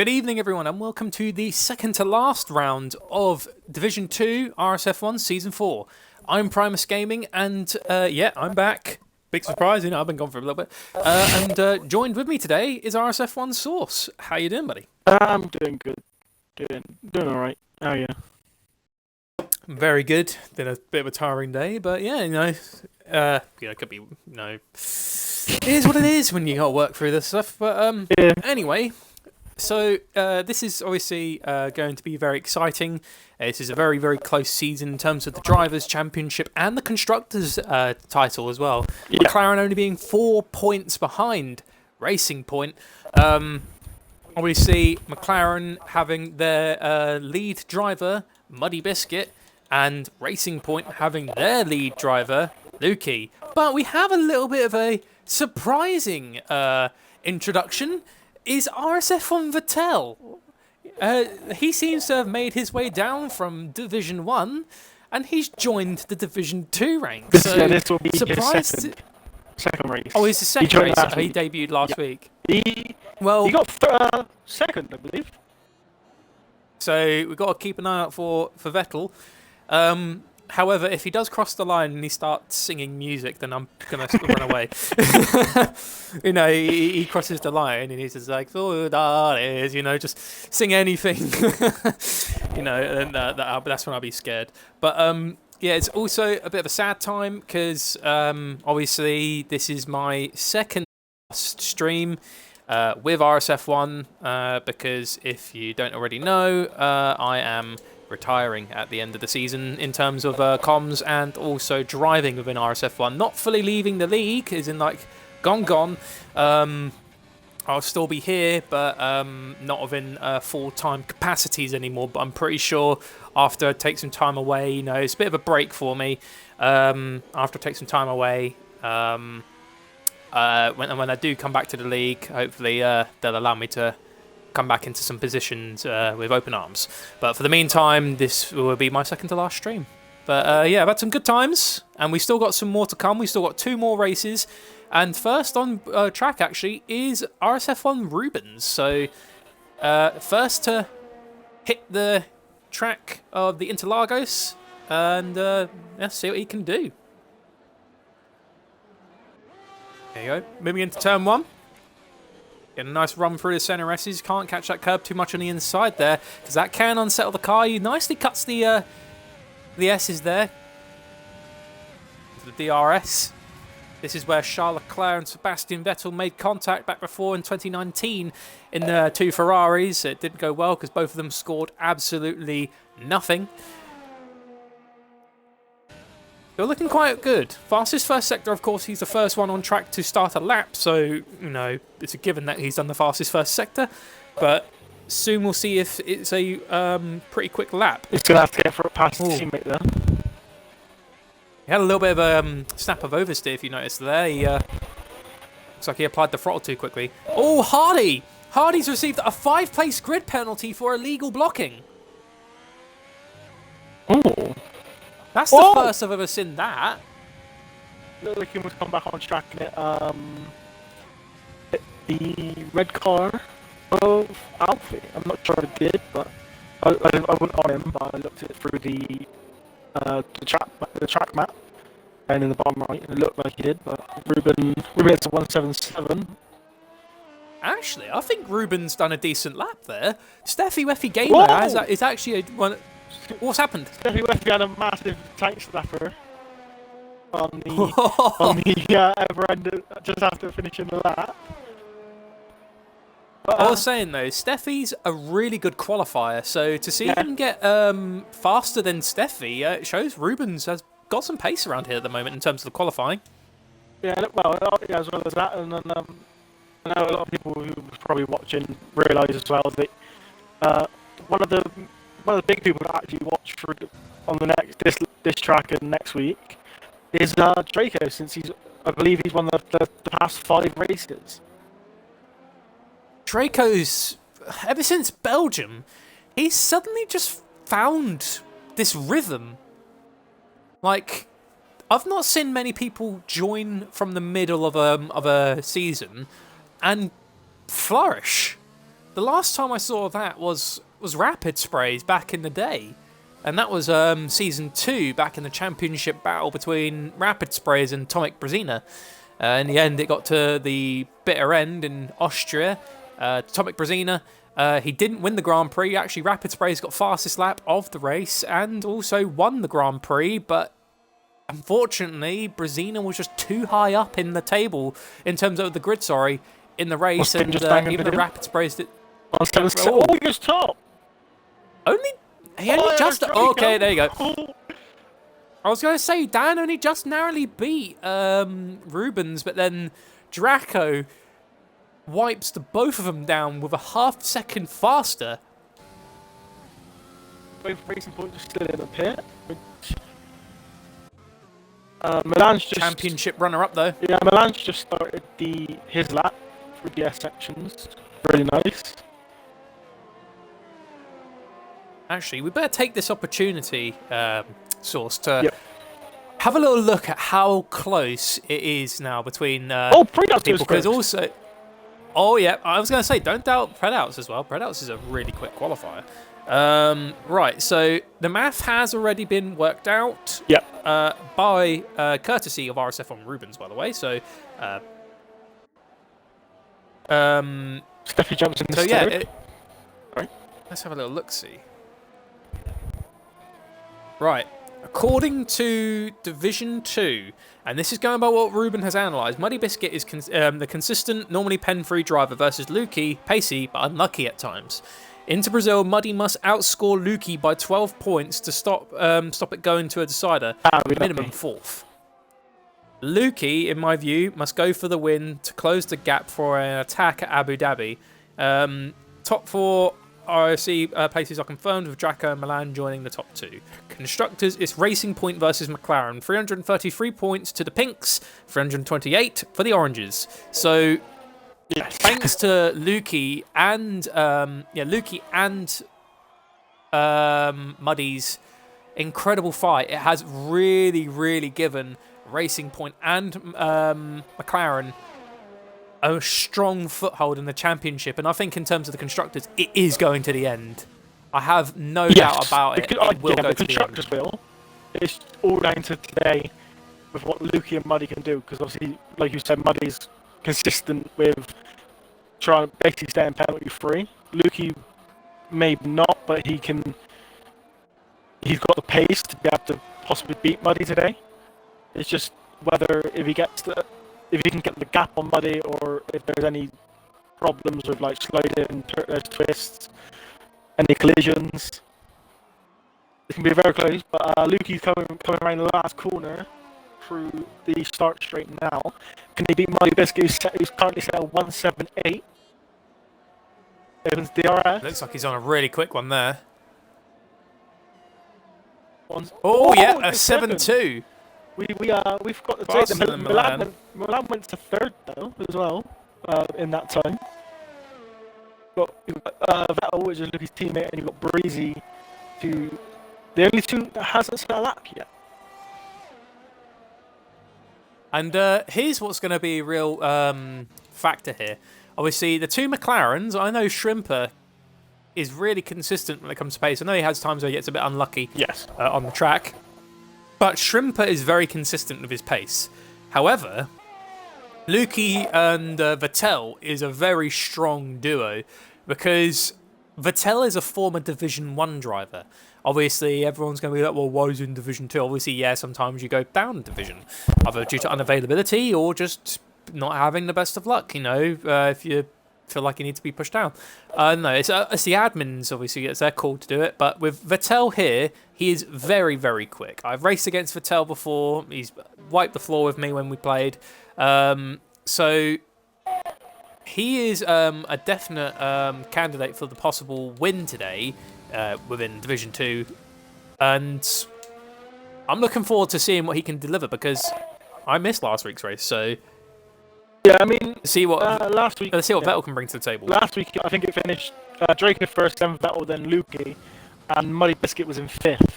Good evening, everyone, and welcome to the second to last round of Division 2 RSF1 Season 4. I'm Primus Gaming, and yeah, I'm back. Big surprise, I've been gone for a little bit. And joined with me today is RSF1 Source. How you doing, buddy? I'm doing good. Doing all right. How are you? Very good. Been a bit of a tiring day, but yeah, it could be, it is what it is when you got to work through this stuff. But Yeah. anyway. So this is obviously going to be very exciting. This is a very, very close season in terms of the Drivers' Championship and the Constructors' title as well. Yeah. McLaren only being 4 points behind Racing Point. Obviously, McLaren having their lead driver, Muddy Biscuit, and Racing Point having their lead driver, Lukey. But we have a little bit of a surprising introduction. Is RSF1 Vettel. He seems to have made his way down from Division 1 and he's joined the Division 2 ranks. So this will be his second race. Oh, it's the second race. He debuted last week. He got second, I believe. So we've got to keep an eye out for Vettel. However, if he does cross the line and he starts singing music, then I'm going to run away. He crosses the line and he's just like, oh, that is, just sing anything. And that's when I'll be scared. But yeah, it's also a bit of a sad time because obviously this is my second stream with RSF1 because if you don't already know, I am retiring at the end of the season in terms of comms and also driving within RSF1. Not fully leaving the league, as in like gone. I'll still be here, but not within full-time capacities anymore. But I'm pretty sure after I take some time away, it's a bit of a break for me. After I take some time away, when I do come back to the league, hopefully they'll allow me to come back into some positions with open arms. But for the meantime, this will be my second to last stream. But yeah, I've had some good times, and we've still got some more to come. We've still got 2 more races. And first on track, actually, is RSF1 Rubens. So first to hit the track of the Interlagos, and see what he can do. There you go. Moving into turn 1. Getting a nice run through the centre S's. Can't catch that curb too much on the inside there, because that can unsettle the car. He nicely cuts the S's there. The DRS. This is where Charles Leclerc and Sebastian Vettel made contact back before in 2019 in the 2 Ferraris. It didn't go well because both of them scored absolutely nothing. They're looking quite good. Fastest first sector, of course, he's the first one on track to start a lap, so, it's a given that he's done the fastest first sector, but soon we'll see if it's a pretty quick lap. He's going to have to get for a past teammate there. He had a little bit of a snap of oversteer, if you noticed there. He looks like he applied the throttle too quickly. Oh, Hardy! Hardy's received a 5-place grid penalty for illegal blocking. Oh. That's the first I've ever seen that. Looks like he must come back on track and hit the red car of Alfie. I'm not sure if it did, but I went on him, but I looked at it through the track map, and in the bottom right, it looked like he did. But Ruben hits a 177. Actually, I think Ruben's done a decent lap there. Steffi Weffy Gamer is actually one. What's happened? Steffi Weffy had a massive tank slapper on the ever end just after finishing the lap. But, I was saying though, Steffi's a really good qualifier, so to see him get faster than Steffi, it shows Rubens has got some pace around here at the moment in terms of the qualifying. Yeah, well, as well as that, and then I know a lot of people who was probably watching realise as well that one of the big people that actually watch on the this track and next week is Draco, since I believe he's won the past 5 races. Draco's, ever since Belgium, he's suddenly just found this rhythm. Like, I've not seen many people join from the middle of a season and flourish. the last time I saw that was Rapid Sprays back in the day. And that was Season 2, back in the championship battle between Rapid Sprays and Tomic Brezina. In the end, it got to the bitter end in Austria. Tomic Brezina, he didn't win the Grand Prix. Actually, Rapid Sprays got fastest lap of the race and also won the Grand Prix. But unfortunately, Brezina was just too high up in the table, in terms of the grid, in the race. And even the Rapid Sprays did... Oh, he was top! He only just... Okay, there you go. I was going to say, Dan only just narrowly beat Rubens, but then Draco wipes the both of them down with a half-second faster. Both Racing Point just still in the pit, which... Milan's just... Championship runner-up, though. Yeah, Milan's just started his lap for the S sections. Really nice. Actually, we better take this opportunity, Source, to have a little look at how close it is now between Predouts people. Because also, I was going to say, don't doubt Predouts as well. Predouts is a really quick qualifier. Right, so the math has already been worked out. By courtesy of RSF1 Rubens, by the way. So, Steffi jumps in the third. Right. Let's have a little look-see. Right, according to Division 2, and this is going by what Ruben has analysed, Muddy Biscuit is the consistent, normally pen-free driver versus Lukey, pacey, but unlucky at times. Into Brazil, Muddy must outscore Lukey by 12 points to stop it going to a decider, minimum 4th. Lukey, in my view, must go for the win to close the gap for an attack at Abu Dhabi. Top 4 RSC places are confirmed, with Draco and Milan joining the top 2. Constructors, it's Racing Point versus McLaren. 333 points to the Pinks, 328 for the Oranges. So, thanks to Lukey and Muddy's incredible fight, it has really, really given Racing Point and McLaren a strong foothold in the championship, and I think in terms of the constructors, it is going to the end. I have no doubt about it. It will go to the constructors end. It's all down to today with what Lukey and Muddy can do, because obviously, like you said, Muddy's consistent with trying to basically stay in penalty free. Lukey maybe not, but he's got the pace to be able to possibly beat Muddy today. It's just whether if he can get the gap on Muddy, or if there's any problems with like sliding, twists, any collisions. It can be very close, but Lukey's coming around the last corner through the start straight now. Can he beat Muddy Biscuit, who's currently set at 178? Opens DRS. Looks like he's on a really quick one there. A 7-2. We've got to say that Milan went to third though as well in that time. But Vettel, which is Lukey's teammate, and you've got Breezy, the only two that hasn't set a lap yet. And here's what's going to be a real factor here. Obviously, the two McLarens, I know Shrimper is really consistent when it comes to pace. I know he has times where he gets a bit unlucky on the track. But Shrimper is very consistent with his pace. However, Lukey and Vettel is a very strong duo, because Vettel is a former Division 1 driver. Obviously, everyone's going to be like, well, why is he in Division 2? Obviously, yeah, sometimes you go down a division, either due to unavailability or just not having the best of luck, if you feel like you need to be pushed down. No, it's the admins, obviously, it's their call to do it. But with Vettel here, he is very, very quick. I've raced against Vettel before. He's wiped the floor with me when we played. So he is a definite candidate for the possible win today within Division 2. And I'm looking forward to seeing what he can deliver, because I missed last week's race. So yeah, I mean, see what last week. Let's see what Vettel can bring to the table. Last week, I think it finished Drake first, then Vettel, then Lukey, and Muddy Biscuit was in 5th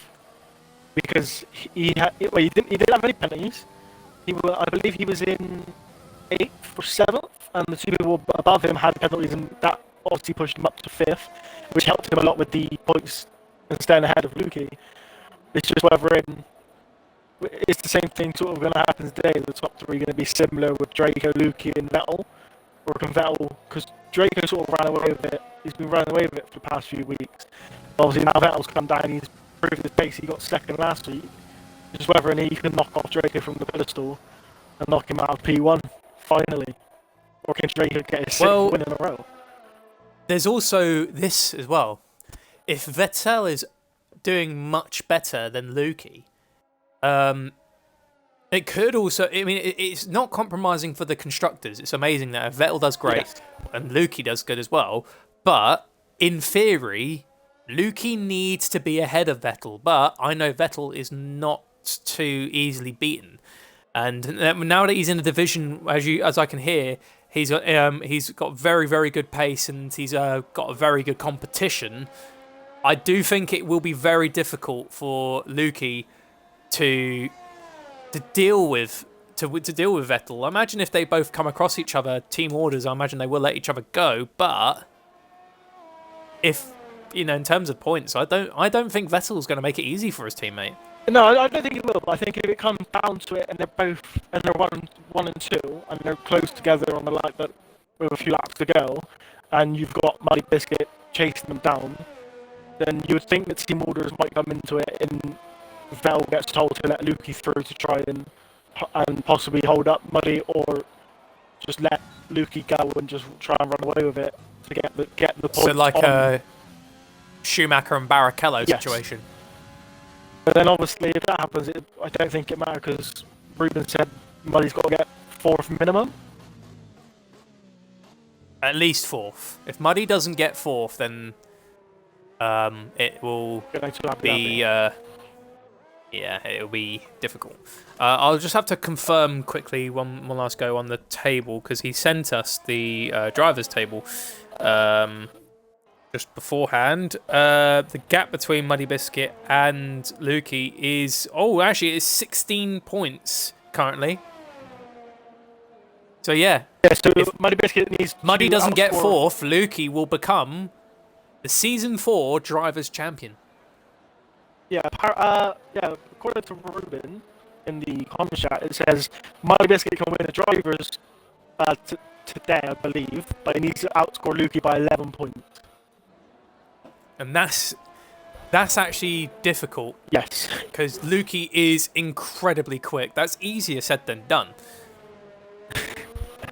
because he didn't have any penalties. I believe he was in 8th or 7th, and the two people above him had penalties, and that obviously pushed him up to 5th, which helped him a lot with the points and staying ahead of Lukey. It's just whether it's the same thing sort of going to happen today. The top 3 going to be similar with Draco, Lukey, and Vettel, or can Vettel, because Draco sort of ran away with it. He's been running away with it for the past few weeks. Obviously now Vettel's come down. He's proved his pace. He got 2nd last week. Just whether he can knock off Draco from the pedestal and knock him out of P1 finally, or can Draco get his 6th win in a row? There's also this as well. If Vettel is doing much better than Lukey, it could also. I mean, it's not compromising for the constructors. It's amazing that if Vettel does great and Lukey does good as well. But in theory, Lukey needs to be ahead of Vettel. But I know Vettel is not too easily beaten. And now that he's in the division, as I can hear, he's got very, very good pace and he's got a very good competition. I do think it will be very difficult for Lukey to deal with Vettel. I imagine if they both come across each other, team orders, I imagine they will let each other go. But if in terms of points, I don't think Vettel's going to make it easy for his teammate. No, I don't think he will. But I think if it comes down to it, and they're one and 2, and they're close together on the line, but with a few laps to go, and you've got Muddy Biscuit chasing them down, then you would think that team orders might come into it, and Vettel gets told to let Lukey through to try and possibly hold up Muddy, or just let Lukey go and just try and run away with it to get the points. So like a Schumacher and Barrichello situation. But then obviously if that happens, I don't think it matters because Ruben said Muddy's got to get 4th minimum. At least 4th. If Muddy doesn't get 4th, then it will be it'll be difficult. I'll just have to confirm quickly one last go on the table because he sent us the drivers table just beforehand. The gap between Muddy Biscuit and Lukey is it's 16 points currently. So yeah, so if Muddy Biscuit needs Muddy doesn't get 4th, Lukey will become the Season 4 Drivers' Champion. Yeah, according to Ruben in the comment chat, it says Muddy Biscuit can win the Drivers today, I believe, but he needs to outscore Lukey by 11 points. And that's actually difficult. Yes. Because Lukey is incredibly quick. That's easier said than done.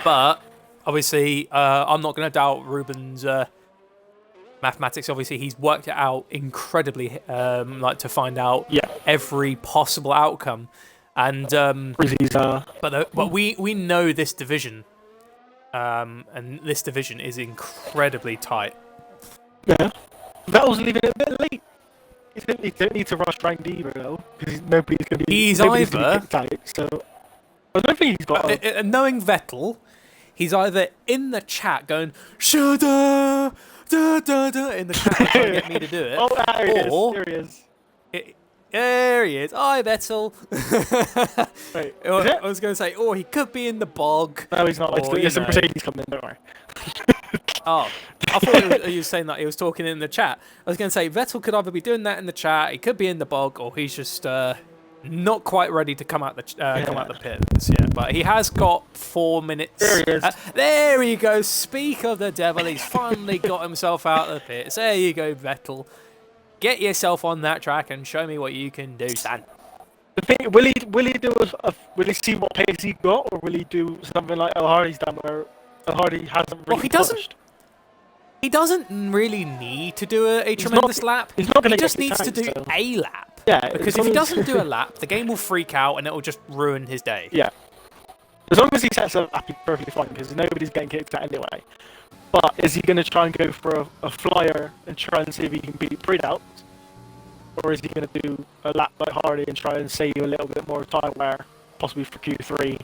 But obviously, I'm not going to doubt Ruben's mathematics. Obviously, he's worked it out incredibly, to find out every possible outcome. And but we know this division, and this division is incredibly tight. Yeah, Vettel's leaving it a bit late. He don't need to rush rank either though, because nobody's going to be. He's either tight, so I don't think he's got. Knowing Vettel, he's either in the chat going "Shada da da da" in the chat trying to get me to do it. Oh, there he is. There he is. Hi, Vettel. Wait, I was going to say, he could be in the bog. No, he's not. There's some Mercedes coming in, don't worry. Oh, I thought he was saying that he was talking in the chat. I was going to say, Vettel could either be doing that in the chat, he could be in the bog, or he's just not quite ready to come out the pits yet. But he has got 4 minutes. There he is. There you go. Speak of the devil. He's finally got himself out of the pits. There you go, Vettel. Get yourself on that track and show me what you can do, son. The thing, will he see what pace he got, or will he do something like Hardy's done, where Hardy hasn't really pushed? He doesn't really need to do a tremendous lap. He's not going to. He just needs to do a lap. Yeah, because if he doesn't do a lap, the game will freak out and it will just ruin his day. Yeah. As long as he sets a lap, he's perfectly fine because nobody's getting kicked out anyway. But is he going to try and go for a flyer and try and see if he can beat Pre-Out? Or is he going to do a lap like Hardy and try and save a little bit more time where possibly for Q3?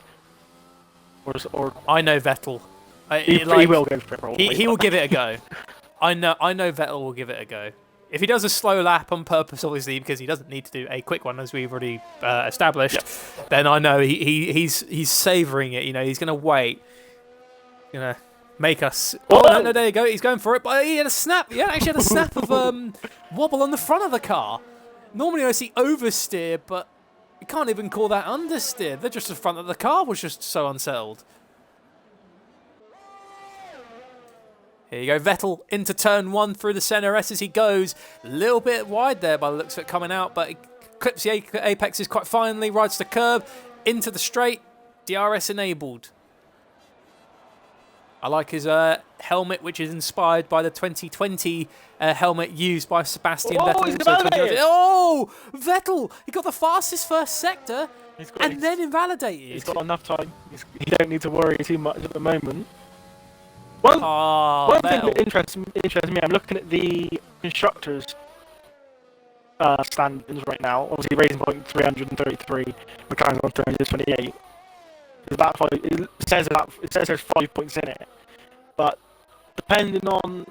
Or I know Vettel. He will go for it probably. He will give it a go. I know Vettel will give it a go. If he does a slow lap on purpose, obviously, because he doesn't need to do a quick one, as we've already established, then I know he's savouring it. He's going to wait. make us. Oh no, there you go. He's going for it, but he had a snap. He actually had a snap of wobble on the front of the car. Normally I see oversteer, but you can't even call that understeer. They're just the front of the car was just so unsettled. Here you go, Vettel into turn 1 through the centre S as he goes. A little bit wide there by the looks of it coming out, but he clips the apexes quite finely, rides the curb, into the straight, DRS enabled. I like his helmet, which is inspired by the 2020 helmet used by Sebastian Vettel. Oh, Vettel! He got the fastest first sector and then invalidated. He's got enough time. He don't need to worry too much at the moment. One thing that interests me, I'm looking at the constructors' standings right now. Obviously, Racing Point 333, McLaren on 328. It says there's 5 points in it, but depending on,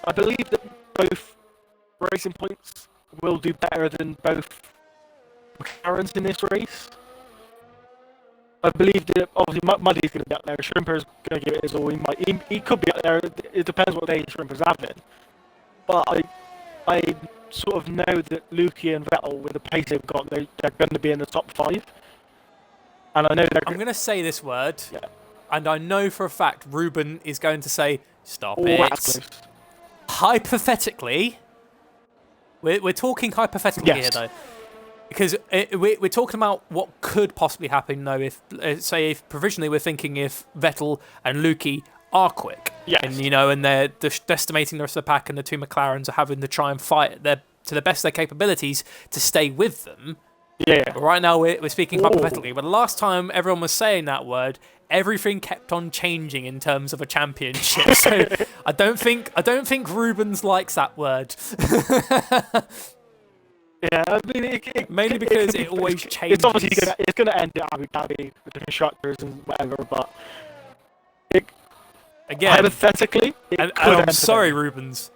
I believe that both Racing Points will do better than both McLarens in this race. I believe that obviously Muddy's going to be up there. Shrimper's going to give it his all. He could be up there. It depends what day Shrimper's having. But I sort of know that Luki and Vettel, with the pace they've got, they're going to be in the top 5. And I know I'm going to say this word, and I know for a fact Ruben is going to say, "Stop it." Hypothetically, we're talking hypothetically here though. Because we're talking about what could possibly happen, though, if provisionally we're thinking if Vettel and Luki are quick. Yes. And, and they're estimating the rest of the pack and the two McLarens are having to try and fight to the best of their capabilities to stay with them. Yeah. But right now we're speaking hypothetically. But the last time everyone was saying that word, everything kept on changing in terms of a championship. So I don't think Rubens likes that word. Yeah, I mean, mainly because it always changes. It's obviously going to end at Abu Dhabi with the constructors and whatever, but again, hypothetically, and I'm sorry, Rubens.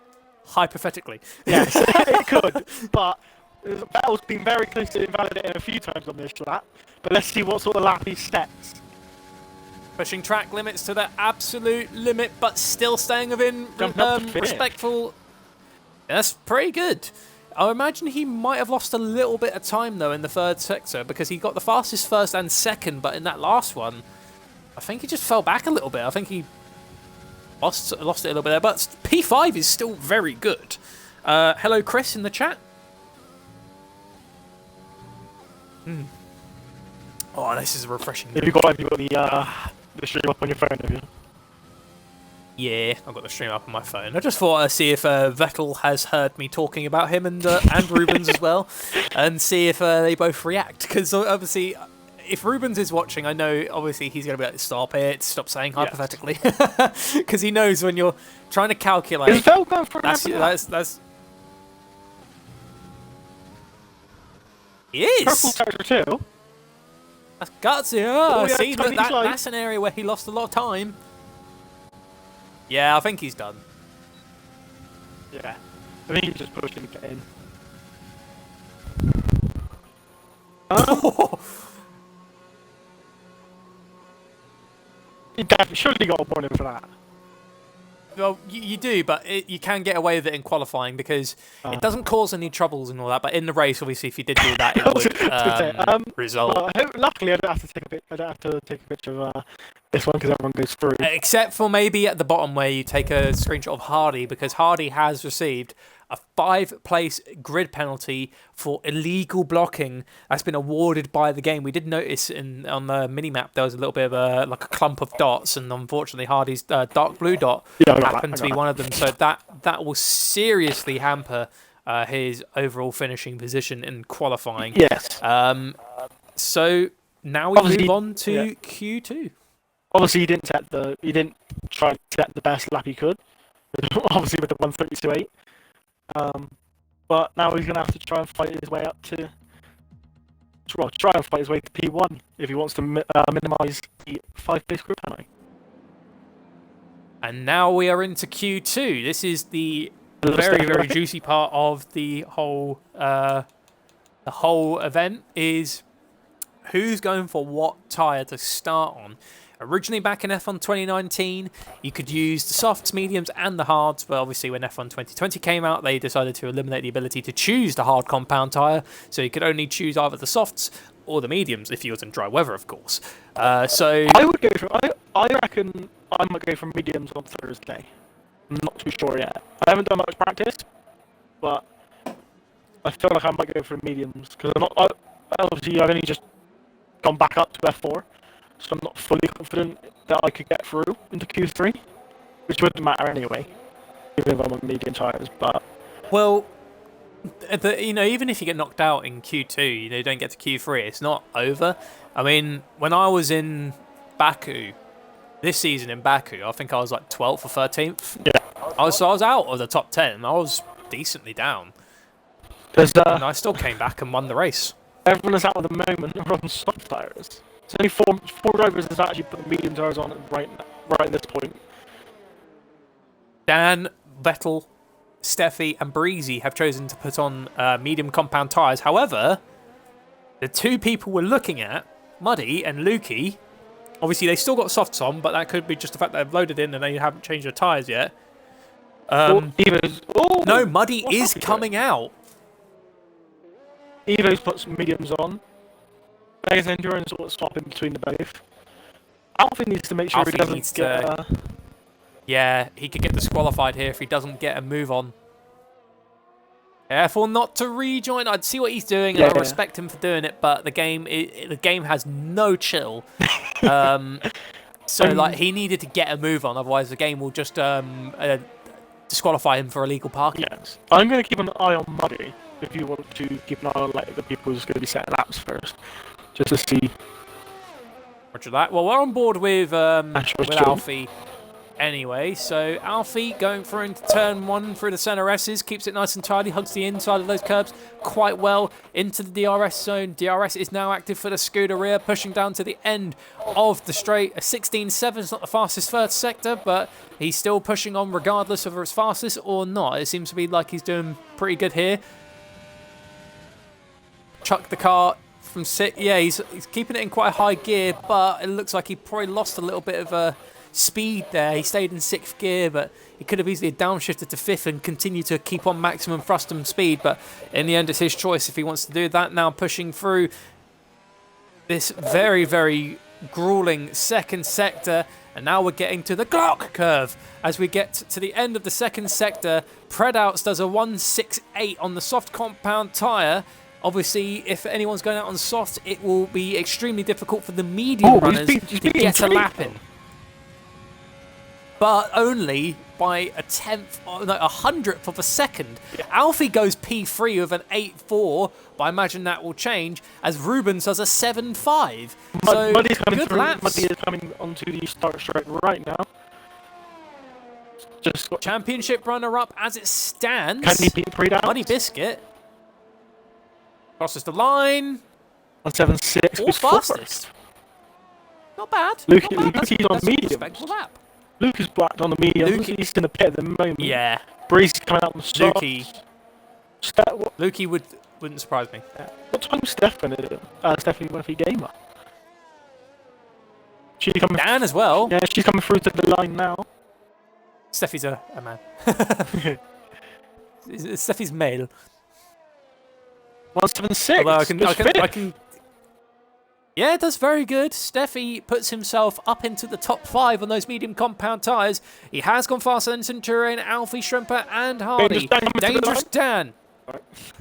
Hypothetically, yes, it could. But Vettel's been very close to invalidating a few times on this lap. But let's see what sort of lap he sets. Pushing track limits to the absolute limit, but still staying within respectful. That's pretty good. I imagine he might have lost a little bit of time, though, in the third sector, because he got the fastest first and second, but in that last one, I think he just fell back a little bit. I think he lost it a little bit there, but P5 is still very good. Hello, Chris, in the chat. Oh, this is refreshing. Have you got the stream up on your phone, have you? Yeah, I've got the stream up on my phone. I just thought I'd see if Vettel has heard me talking about him and Rubens as well, and see if they both react. Because obviously, if Rubens is watching, I know obviously he's going to be like, "Stop it! Stop saying hypothetically," because he knows when you're trying to calculate. Is Vettel going for that's He is. Purple sector 2. That's gutsy. Oh, see, that's an area where he lost a lot of time. Yeah, I think he's done. Yeah. I think he's just pushing to get in. You definitely surely got a warning for that. Well, you do, but you can get away with it in qualifying because it doesn't cause any troubles and all that. But in the race, obviously, if you did do that, it would result. Well, luckily, I don't have to take a picture of this one because everyone goes through. Except for maybe at the bottom where you take a screenshot of Hardy, because Hardy has received a 5-place grid penalty for illegal blocking that's been awarded by the game. We did notice on the mini-map there was a little bit of a clump of dots, and unfortunately Hardy's dark blue dot happened to be one of them. So that will seriously hamper his overall finishing position in qualifying. Yes. So now we move on to Q2. Obviously, he didn't try to set the best lap he could. Obviously, with the 1:32.8. But now he's going to have to try and fight his way up to... try and fight his way to P1 if he wants to minimise the 5-place group penalty. And now we are into Q2. This is the very, very juicy part of the whole event, is who's going for what tyre to start on. Originally back in F1 2019, you could use the softs, mediums, and the hards, but obviously when F1 2020 came out, they decided to eliminate the ability to choose the hard compound tyre, so you could only choose either the softs or the mediums if you was in dry weather, of course. So I would go for. I reckon I might go for mediums on Thursday. I'm not too sure yet. I haven't done much practice, but I feel like I might go for mediums because obviously I've only just gone back up to F4, so I'm not fully confident that I could get through into Q3, which wouldn't matter anyway, even if I'm on medium tyres. But well, even if you get knocked out in Q2, you don't get to Q3. It's not over. I mean, when I was in Baku this season in Baku, I think I was like 12th or 13th. Yeah, I was out of the top 10. I was decently down. And I still came back and won the race. Everyone that's out at the moment are on soft tyres. There's only four drivers that's actually put the medium tyres on right at this point. Dan, Vettel, Steffi, and Breezy have chosen to put on medium compound tyres. However, the two people we're looking at, Muddy and Lukey, obviously they still got softs on, but that could be just the fact that they've loaded in and they haven't changed their tyres yet. No, Muddy is coming out. Evo's put some mediums on. Vegas Endurance sort of swapping between the both. Alfie needs to make sure he doesn't get... Yeah, he could get disqualified here if he doesn't get a move on. Careful not to rejoin. I'd see what he's doing, and I respect him for doing it, but the game has no chill. So he needed to get a move on, otherwise the game will just disqualify him for illegal parking. Yes. I'm going to keep an eye on Muddy, if you want to keep an eye on the people who's going to be setting laps first, just to see. Roger that. Well, we're on board with Alfie anyway. So Alfie going through into turn 1 through the centre S's, keeps it nice and tidy, hugs the inside of those curbs quite well into the DRS zone. DRS is now active for the Scuderia, pushing down to the end of the straight. A 16.7 is not the fastest first sector, but he's still pushing on regardless of whether it's fastest or not. It seems to be like he's doing pretty good here. Chuck the car from 6. Yeah, he's keeping it in quite a high gear, but it looks like he probably lost a little bit of speed there. He stayed in 6th gear, but he could have easily downshifted to 5th and continued to keep on maximum thrust and speed, but in the end it's his choice if he wants to do that. Now pushing through this very, very grueling second sector, and now we're getting to the Glock curve. As we get to the end of the second sector, Predouts does a 168 on the soft compound tyre. Obviously, if anyone's going out on soft, it will be extremely difficult for the medium runners to get a lap in. But only by a 100th of a second. Yeah. Alfie goes P3 with an 8.4, but I imagine that will change as Rubens does a 7.5. So Muddy's coming good through. laps. Muddy is coming onto the start straight right now. Just championship runner-up as it stands. Can he beat Predouts? Muddy Biscuit crosses the line. 1.76. Or fastest. Not bad. Lukey's on medium. Lap. Luke is blacked on the medium. He's in the pit at the moment. Yeah. Breezy's coming out on the softs. Lukey wouldn't surprise me. Yeah. What time is Steph going to do? Stephanie Murphy Gamer. She's coming. Dan as well. Yeah, she's coming through to the line now. Steffi's a man. Steffi's male. 1.76. Although I can. Yeah, it does very good. Steffi puts himself up into the top 5 on those medium compound tyres. He has gone faster than Centurion, Alfie, Shrimper, and Hardy. Dangerous Dan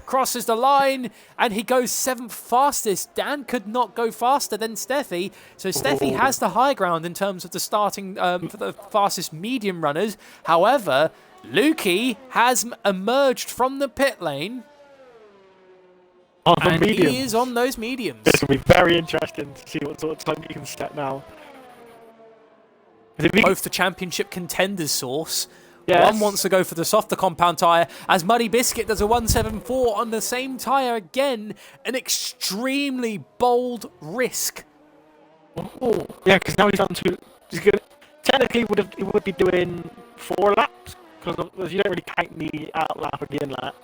crosses the line, and he goes 7th fastest. Dan could not go faster than Steffi, so Steffi has the high ground in terms of the starting for the fastest medium runners. However, Lukey has emerged from the pit lane. And he is on those mediums. This will be very interesting to see what sort of time he can set now. Both the championship contenders source. Yes. One wants to go for the softer compound tyre, as Muddy Biscuit does a 1.74 on the same tyre again. An extremely bold risk. Oh, yeah, because now he's on to. He's good. Technically, he would be doing 4 laps because you don't really count the out lap or the in lap.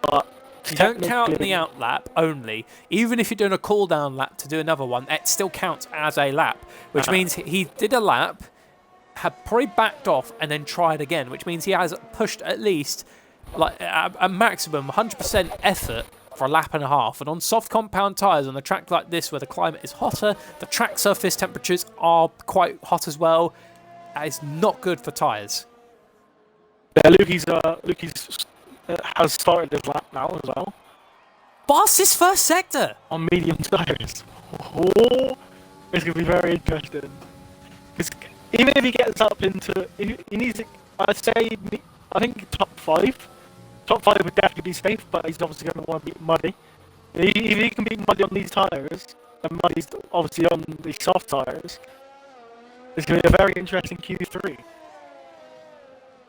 But You don't count the out lap only. Even if you're doing a cool down lap to do another one, it still counts as a lap, which means he did a lap, had probably backed off, and then tried again, which means he has pushed at least like a maximum 100% effort for a lap and a half. And on soft compound tyres on a track like this where the climate is hotter, the track surface temperatures are quite hot as well, that is not good for tyres. Yeah, Lukey's has started his lap now as well. Fastest first sector! On medium tyres. Oh, it's going to be very interesting. Because even if he gets up into... He needs to, I think top 5. Top 5 would definitely be safe, but he's obviously going to want to beat Muddy. If he can beat Muddy on these tyres, and Muddy's obviously on the soft tyres, it's going to be a very interesting Q3.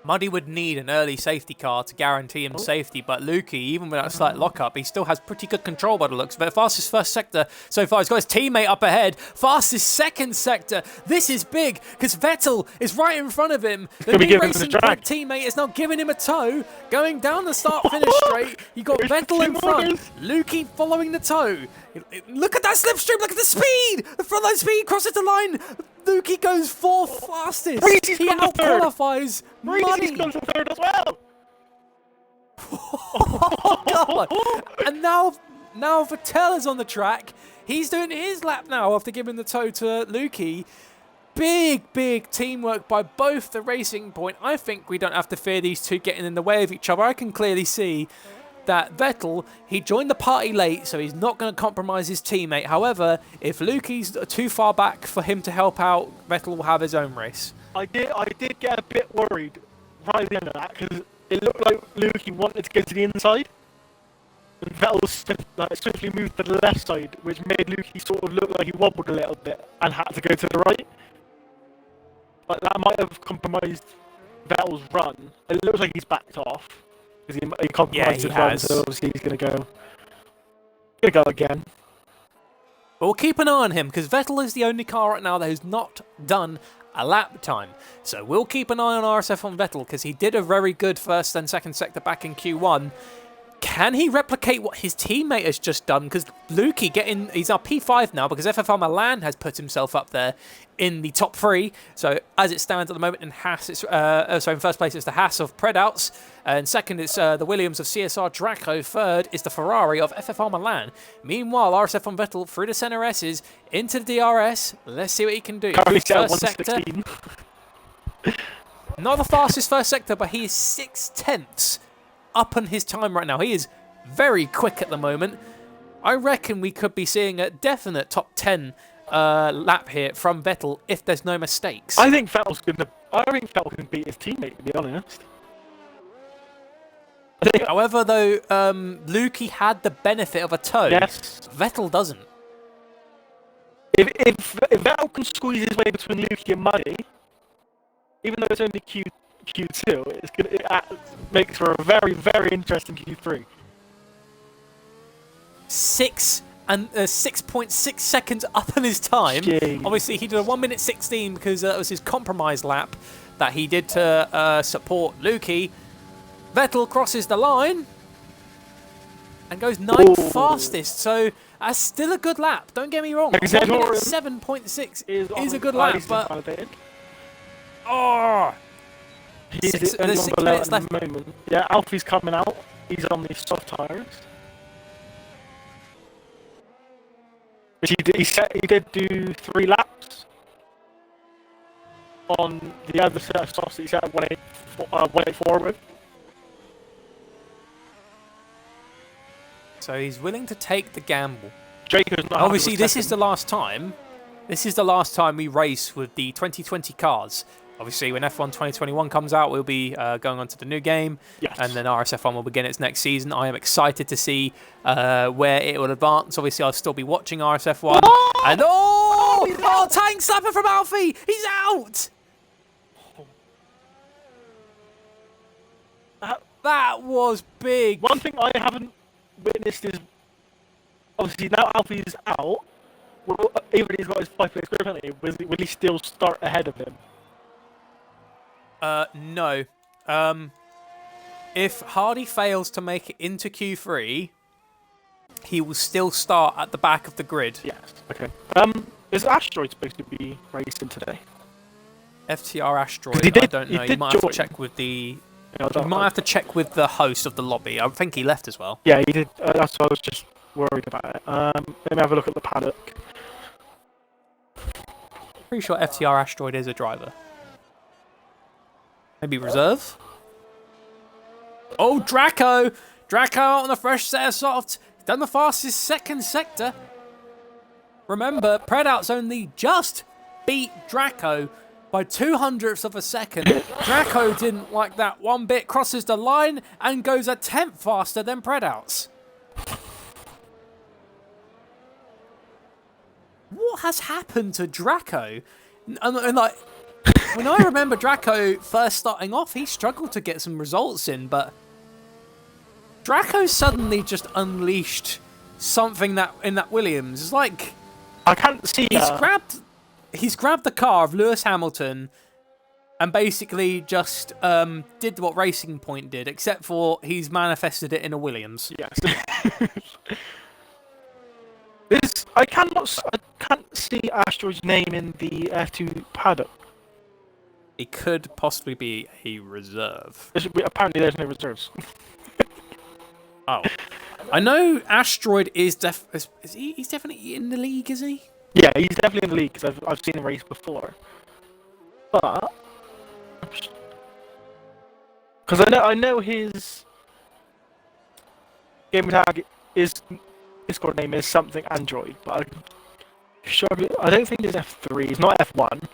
Muddy would need an early safety car to guarantee him safety, but Lukey, even without a slight lockup, he still has pretty good control by the looks of it. Fastest first sector so far. He's got his teammate up ahead. Fastest second sector. This is big because Vettel is right in front of him. The new Racing Point teammate is now giving him a tow. Going down the start-finish straight. You've got Vettel in front. Lukey following the tow. Look at that slipstream. Look at the speed. The front line speed crosses the line. Lukey goes 4th fastest. He out-qualifies Muddy. He's gone to 3rd as well. Oh, God. And now Vettel is on the track. He's doing his lap now after giving the tow to Lukey. Big teamwork by both the Racing Point. I think we don't have to fear these two getting in the way of each other. I can clearly see that Vettel, he joined the party late, so he's not going to compromise his teammate. However, if Lukey's too far back for him to help out, Vettel will have his own race. I did get a bit worried right at the end of that, because it looked like Lukey wanted to go to the inside, and Vettel swiftly moved to the left side, which made Lukey sort of look like he wobbled a little bit and had to go to the right. But that might have compromised Vettel's run. It looks like he's backed off. Because he compromised his run, so obviously he's going to go again. But we'll keep an eye on him, because Vettel is the only car right now that has not done a lap time. So we'll keep an eye on RSF1 Vettel, because he did a very good first and second sector back in Q1. Can he replicate what his teammate has just done? Because Lukey he's our P5 now, because FFR Milan has put himself up there in the top 3. So as it stands at the moment in Haas, in first place it's the Haas of Predouts, and second it's the Williams of CSR Draco. Third is the Ferrari of FFR Milan. Meanwhile, RSF1 Vettel through the center S's into the DRS. Let's see what he can do. First sector. Not the fastest first sector, but he is 6/10 up on his time right now. He is very quick at the moment. I reckon we could be seeing a definite top 10 lap here from Vettel if there's no mistakes. I think Vettel can beat his teammate, to be honest. However, though, Lukey had the benefit of a tow. Yes. Vettel doesn't. If Vettel can squeeze his way between Lukey and Muddy, even though it's only Q2, it makes for a very interesting Q3. 6.6 seconds up on his time. Jeez. Obviously, he did a 1:16 because that was his compromise lap that he did to support Lukey. Vettel crosses the line and goes 9th fastest. So that's still a good lap. Don't get me wrong. 7.6 is a good lap, but he's the only one below at the moment. Yeah, Alfie's coming out. He's on the soft tyres. Which he did do 3 laps on the other set of softs that he set at 184 with. So he's willing to take the gamble. Draco's not. Obviously, this is the last time. This is the last time we race with the 2020 cars. Obviously, when F1 2021 comes out, we'll be going on to the new game. Yes. And then RSF1 will begin its next season. I am excited to see where it will advance. Obviously, I'll still be watching RSF1. And tank slapper from Alfie! He's out! That was big. One thing I haven't witnessed is, obviously, now Alfie's out. Even if he's got his 5-place grid penalty, will he still start ahead of him? No. if Hardy fails to make it into Q3, he will still start at the back of the grid. Yes. Okay. Is Asteroid supposed to be racing today? FTR Asteroid. He did- I don't know. he You did might have to join. check with the. Yeah, You might have to check with the host of the lobby. I think he left as well. Yeah, he did. That's why I was just worried about it. Let me have a look at the paddock. Pretty sure FTR Asteroid is a driver. Maybe reserve? Oh, Draco! Draco on a fresh set of softs. Done the fastest second sector. Remember, Predout's only just beat Draco by 0.02 of a second. Draco didn't like that one bit, crosses the line and goes a tenth faster than Predout's. What has happened to Draco? And like, when I remember Draco first starting off, he struggled to get some results in, but Draco suddenly just unleashed something that in that Williams. It's like I can't see. he's grabbed the car of Lewis Hamilton and basically just did what Racing Point did, except for he's manifested it in a Williams. Yes. I can't see Asteroid's name in the F2 paddock. It could possibly be a reserve. Apparently, there's no reserves. Oh, I know Asteroid is he's definitely in the league, is he? Yeah, he's definitely in the league because I've seen him race before. But because I know his game tag is Discord name is something Android, but I don't think it's F3. It's not F1.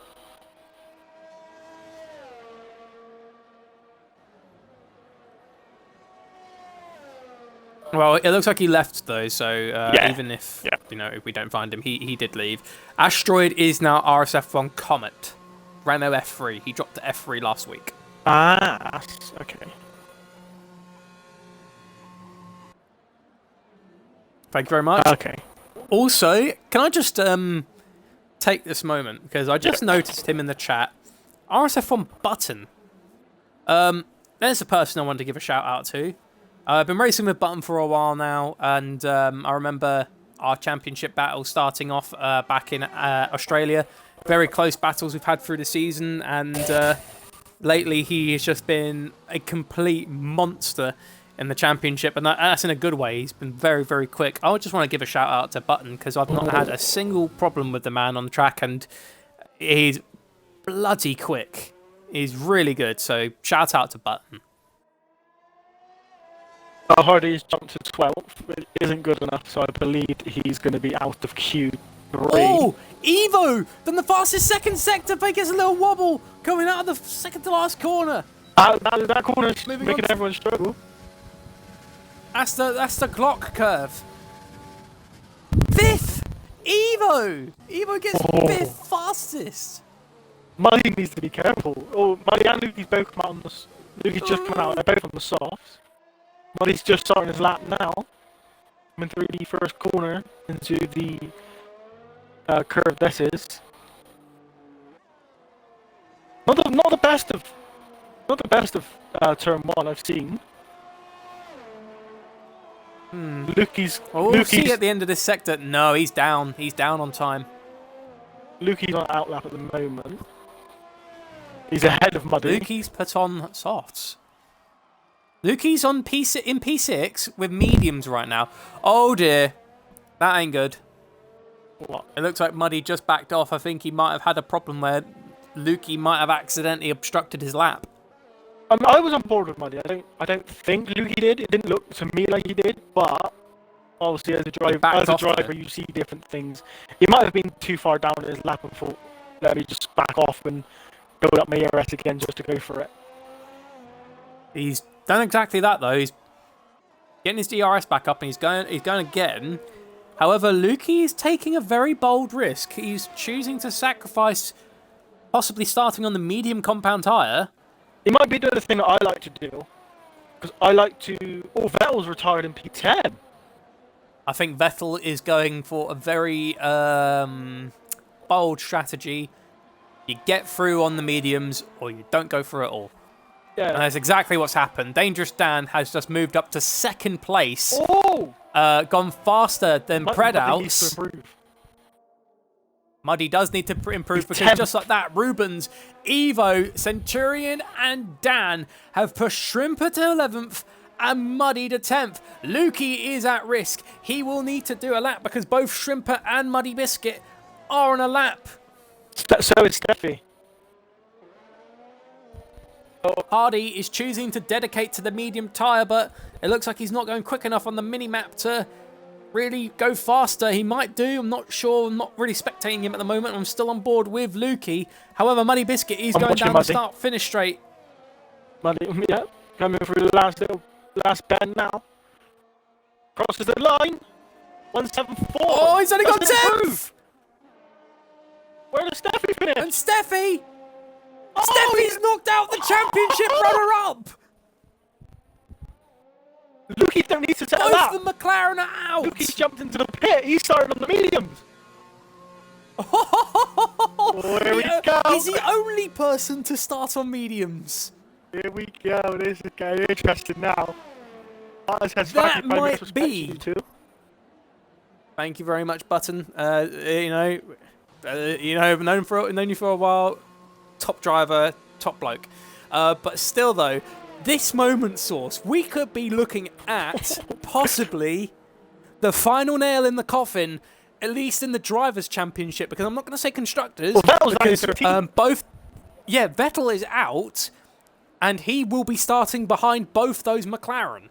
Well, it looks like he left though, so Yeah. even if if we don't find him, he did leave. Asteroid is now RSF1 Comet. Renault F3. He dropped to F3 last week. Ah, okay. Thank you very much. Okay. Also, can I just take this moment because I just noticed him in the chat. RSF1 Button. There's a person I wanted to give a shout out to. I've been racing with Button for a while now, and I remember our championship battle starting off back in Australia. Very close battles we've had through the season, and lately he has just been a complete monster in the championship, and that's in a good way. He's been very, very quick. I just want to give a shout out to Button because I've not had a single problem with the man on the track, and he's bloody quick. He's really good, so shout out to Button. Hardy's jumped to 12th, which isn't good enough, so I believe he's going to be out of Q3. Oh, Evo! Then the fastest second sector, but he gets a little wobble coming out of the second to last corner. That corner's Moving making on. everyone struggle. That's the Glock curve. Fifth! Evo! Evo gets fifth fastest. Muddy needs to be careful. Oh, Muddy and Lukey's both come out on the... Lukey's just come out, they're both on the softs. Muddy's just starting his lap now. Coming through the first corner into the curve this is. Not the best of turn one I've seen. Lukey's We'll see at the end of this sector. No, he's down. He's down on time. Lukey's on outlap at the moment. He's ahead of Muddy. Lukey's put on softs. Lukey's on in P6 with mediums right now. Oh dear. That ain't good. What? It looks like Muddy just backed off. I think he might have had a problem where Lukey might have accidentally obstructed his lap. I was on board with Muddy. I don't think Lukey did. It didn't look to me like he did, but obviously as a driver you see different things. He might have been too far down in his lap and thought, let me just back off and build up my ERS again just to go for it. He's done exactly that though. He's getting his DRS back up and he's going again. However, Lukey is taking a very bold risk. He's choosing to sacrifice possibly starting on the medium compound tyre. He might be doing the thing that I like to do. Because I like to... Oh, Vettel's retired in P10. I think Vettel is going for a very bold strategy. You get through on the mediums or you don't go through it all. Yeah. And that's exactly what's happened. Dangerous Dan has just moved up to second place. Oh! Gone faster than Muddy needs to Predouts. improve. Muddy does need to improve He's because 10th. just like that, Rubens, Evo, Centurion, and Dan have pushed Shrimper to 11th and Muddy to 10th. Lukey is at risk. He will need to do a lap because both Shrimper and Muddy Biscuit are on a lap. So is Steffi. Hardy is choosing to dedicate to the medium tyre, but it looks like he's not going quick enough on the mini-map to really go faster. He might do, I'm not sure. I'm not really spectating him at the moment. I'm still on board with Lukey. However, Muddy Biscuit is going down the start-finish straight. Muddy, yeah, coming through the last bend now. Crosses the line. 174. Oh, he's only got 10th! Where does Steffi finish? And Steffi! Oh, Steffi's knocked out the championship runner-up! Lukey don't need to settle Both that. the McLaren are out! Lukey's jumped into the pit. He started on the mediums. Here we go. He's the only person to start on mediums. Here we go. This is getting interesting now. That might be. Thank you very much, Button. I've known you for a while. Top driver, top bloke. But still, though, this moment, Source, we could be looking at possibly the final nail in the coffin, at least in the drivers' championship. Because I'm not going to say constructors. Well, Vettel's because both, yeah, Vettel is out, and he will be starting behind both those McLaren.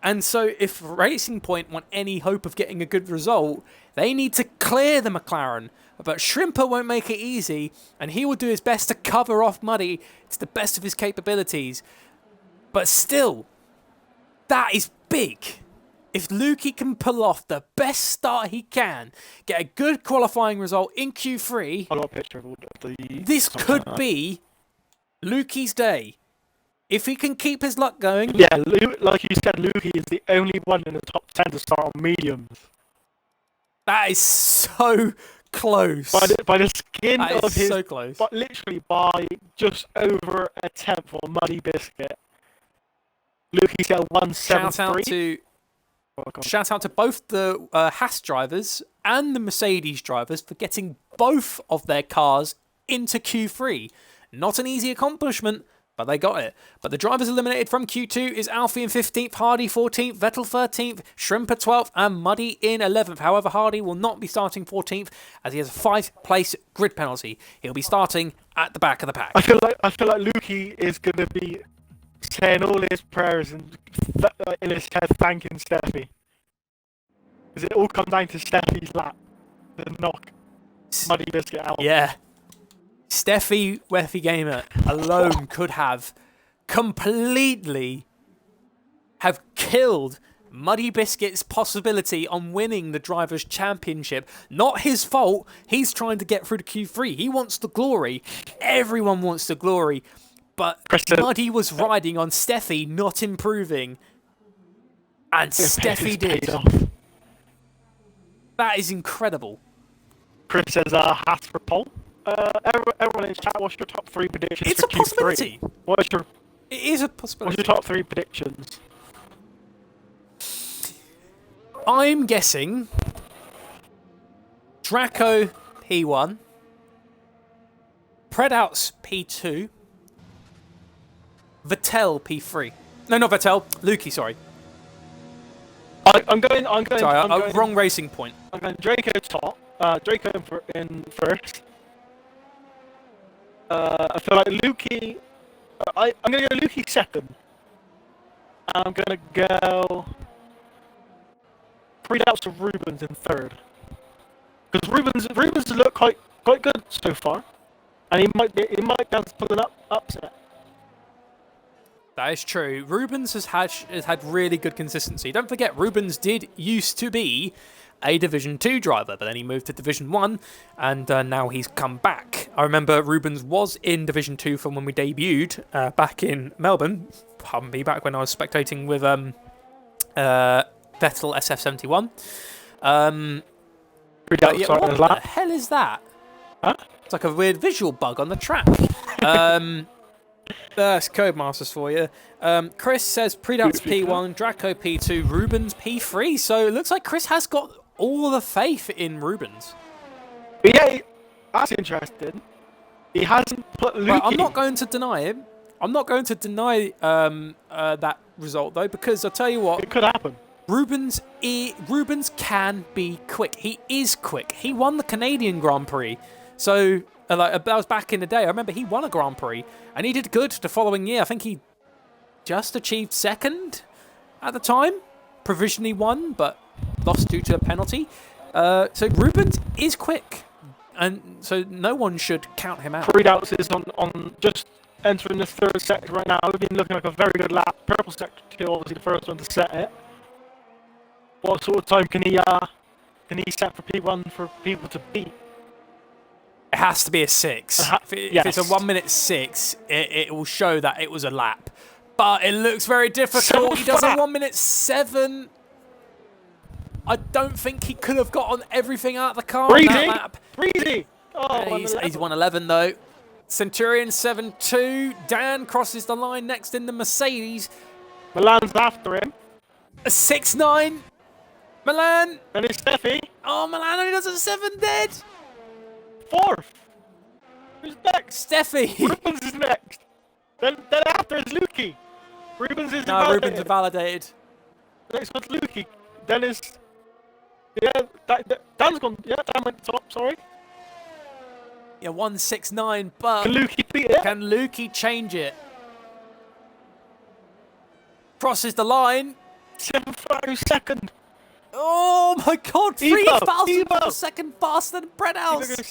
And so if Racing Point want any hope of getting a good result, they need to clear the McLaren. But Shrimper won't make it easy, and he will do his best to cover off Muddy to the best of his capabilities. But still, that is big. If Lukey can pull off the best start he can, get a good qualifying result in Q3, I got a picture of all the this could be Lukey's day. If he can keep his luck going... Yeah, like you said, Lukey is the only one in the top 10 to start on mediums. That is so close. By the skin that of is his... so close. But literally by just over a tenth on Muddy Biscuit. Lukey's got 173. Shout out to both the Haas drivers and the Mercedes drivers for getting both of their cars into Q3. Not an easy accomplishment, but they got it. But the drivers eliminated from Q2 is Alfie in 15th, Hardy 14th, Vettel 13th, Shrimper 12th, and Muddy in 11th. However, Hardy will not be starting 14th as he has a 5-place grid penalty. He'll be starting at the back of the pack. I feel like Lukey is gonna be saying all his prayers and in his head thanking Steffi. Because it all comes down to Steffi's lap to knock Muddy Biscuit out. Yeah. Steffi Weffy Gamer alone could have completely have killed Muddy Biscuit's possibility on winning the Drivers' Championship. Not his fault. He's trying to get through to Q3. He wants the glory. Everyone wants the glory. But Muddy was riding on Steffi not improving. And Steffi did. That is incredible. Chris says, Haas for pole. Everyone in chat, what's your top 3 predictions It's for a Q3? possibility. It is a possibility. What's your top 3 predictions? I'm guessing Draco P1, Predouts P2, Vettel P3. No, not Vettel. Lukey, sorry. I'm going. Sorry, wrong racing point. I'm going Draco top. Draco in first. I feel like Lukey. I'm going to go Lukey second. I'm going to go. Predouts to Rubens in third. Because Rubens look quite good so far, and he might be able to pull an upset. That is true. Rubens has had really good consistency. Don't forget, Rubens did used to be a Division 2 driver, but then he moved to Division 1, and now he's come back. I remember Rubens was in Division 2 from when we debuted back in Melbourne. Pardon me, back when I was spectating with Vettel SF1. What the hell is that? Huh? It's like a weird visual bug on the track. That's Codemasters for you. Chris says Predoubt's P1, Draco P2, Rubens P3. So it looks like Chris has got all the faith in Rubens. But yeah, that's interesting. He hasn't put Lukey. Right, I'm not going to deny him. I'm not going to deny that result though, because I'll tell you what. It could happen. Rubens can be quick. He is quick. He won the Canadian Grand Prix. So that was back in the day. I remember he won a Grand Prix and he did good the following year. I think he just achieved second at the time. Provisionally won, but lost due to a penalty. So Rubens is quick. And so no one should count him out. Predoubts is on just entering the third sector right now. We've been looking like a very good lap. Purple sector 2, obviously the first one to set it. What sort of time can he set for P1 for people to beat? It has to be a 6. If it's a 1:06, it will show that it was a lap. But it looks very difficult. He does a 1:07. I don't think he could have gotten everything out of the car on that lap. Breezy! Oh, he's 1:11 though. Centurion 7-2. Dan crosses the line next in the Mercedes. Milan's after him. A 6-9. Milan. And it's Steffi. Oh, Milan only does a 7 dead. 4th. Who's next? Steffi. Rubens is next. Then after is Lukey. Rubens is invalidated. Rubens invalidated. Next one's Lukey. Then is... Yeah, Dan's gone. Yeah, Dan went top, sorry. Yeah, 169, but... Can Lukey beat it? Can Lukey change it? Crosses the line. 7.5 second. Oh my god, 3,000 per second faster than Predhouse.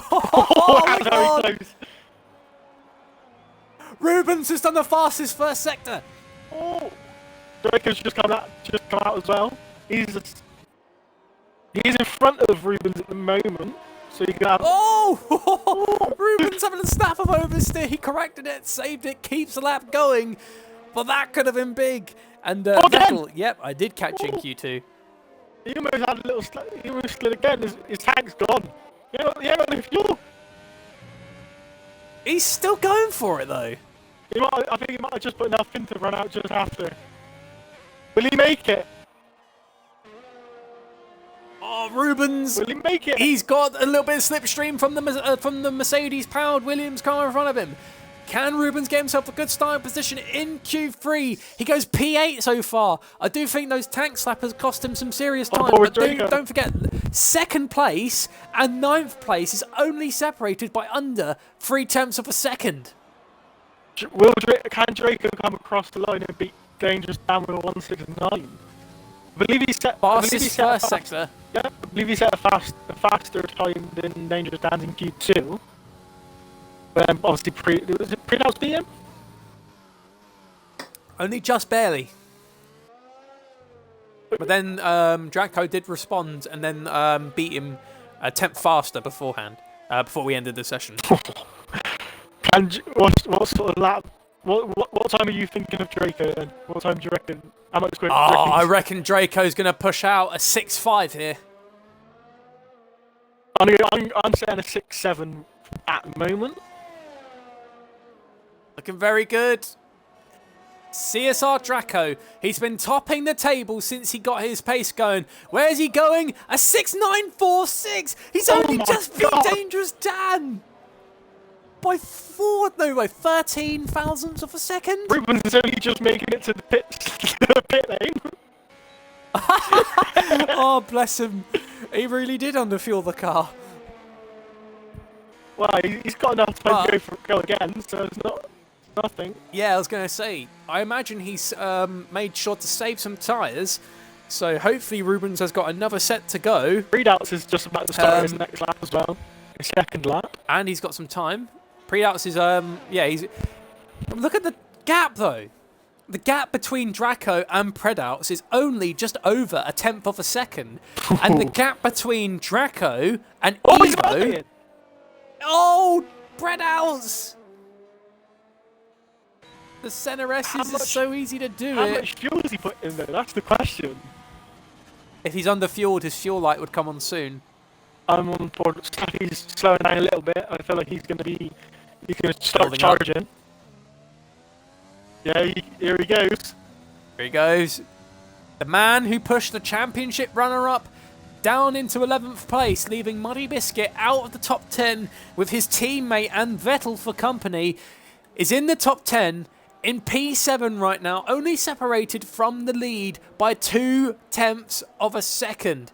Oh my god. Rubens has done the fastest first sector. Oh. Draco's just come out as well. He's in front of Rubens at the moment, so you can have... Oh! Rubens having a snap of oversteer. He corrected it, saved it, keeps the lap going. But that could have been big. And Vettel, yep, I did catch in Q2. He almost had a little... He almost slid again. His tank's gone. Yeah, no fuel. He's still going for it though. I think he might have just put enough in to run out just after. Will he make it? Oh, Rubens! Will he make it? He's got a little bit of slipstream from the Mercedes-powered Williams car in front of him. Can Rubens get himself a good starting position in Q3? He goes P8 so far. I do think those tank slappers cost him some serious time. But don't forget, second place and 9th place is only separated by under 0.3 of a second. Can Draco come across the line and beat Dangerous Dan with a 169? I believe he set first sector. Yeah, I believe he set a faster time than Dangerous Dan in Q2. But obviously, was it Predoubts beat him? Only just barely. But then Draco did respond and then beat him a tenth faster beforehand, before we ended the session. What sort of lap? What time are you thinking of Draco then? What time do you reckon? How much quicker? I reckon Draco's going to push out a 6.5 here. I'm saying a 6.7 at the moment. Looking very good. CSR Draco. He's been topping the table since he got his pace going. Where's he going? A 6.946. He's only just beat Dangerous Dan. By 13 thousandths of a second. Rubens is only just making it to the pit lane. Oh, bless him. He really did underfuel the car. Well, he's got enough time to go again, so it's nothing. Yeah, I was going to say, I imagine he's made sure to save some tyres, so hopefully Rubens has got another set to go. Predoubts is just about to start his next lap as well, his second lap. And he's got some time. Predoubts is, he's... Look at the gap, though. The gap between Draco and Predoubts is only just over a tenth of a second. And the gap between Draco and Evo... Oh, Predoubts! The Senna S's is so easy to do How much fuel has he put in there? That's the question. If he's underfueled, his fuel light would come on soon. I'm on board. He's slowing down a little bit. I feel like he's going to be He can start Building charging. Up. Yeah, here he goes. Here he goes. The man who pushed the championship runner-up down into 11th place, leaving Muddy Biscuit out of the top 10 with his teammate and Vettel for company, is in the top 10 in P7 right now, only separated from the lead by 0.2 of a second.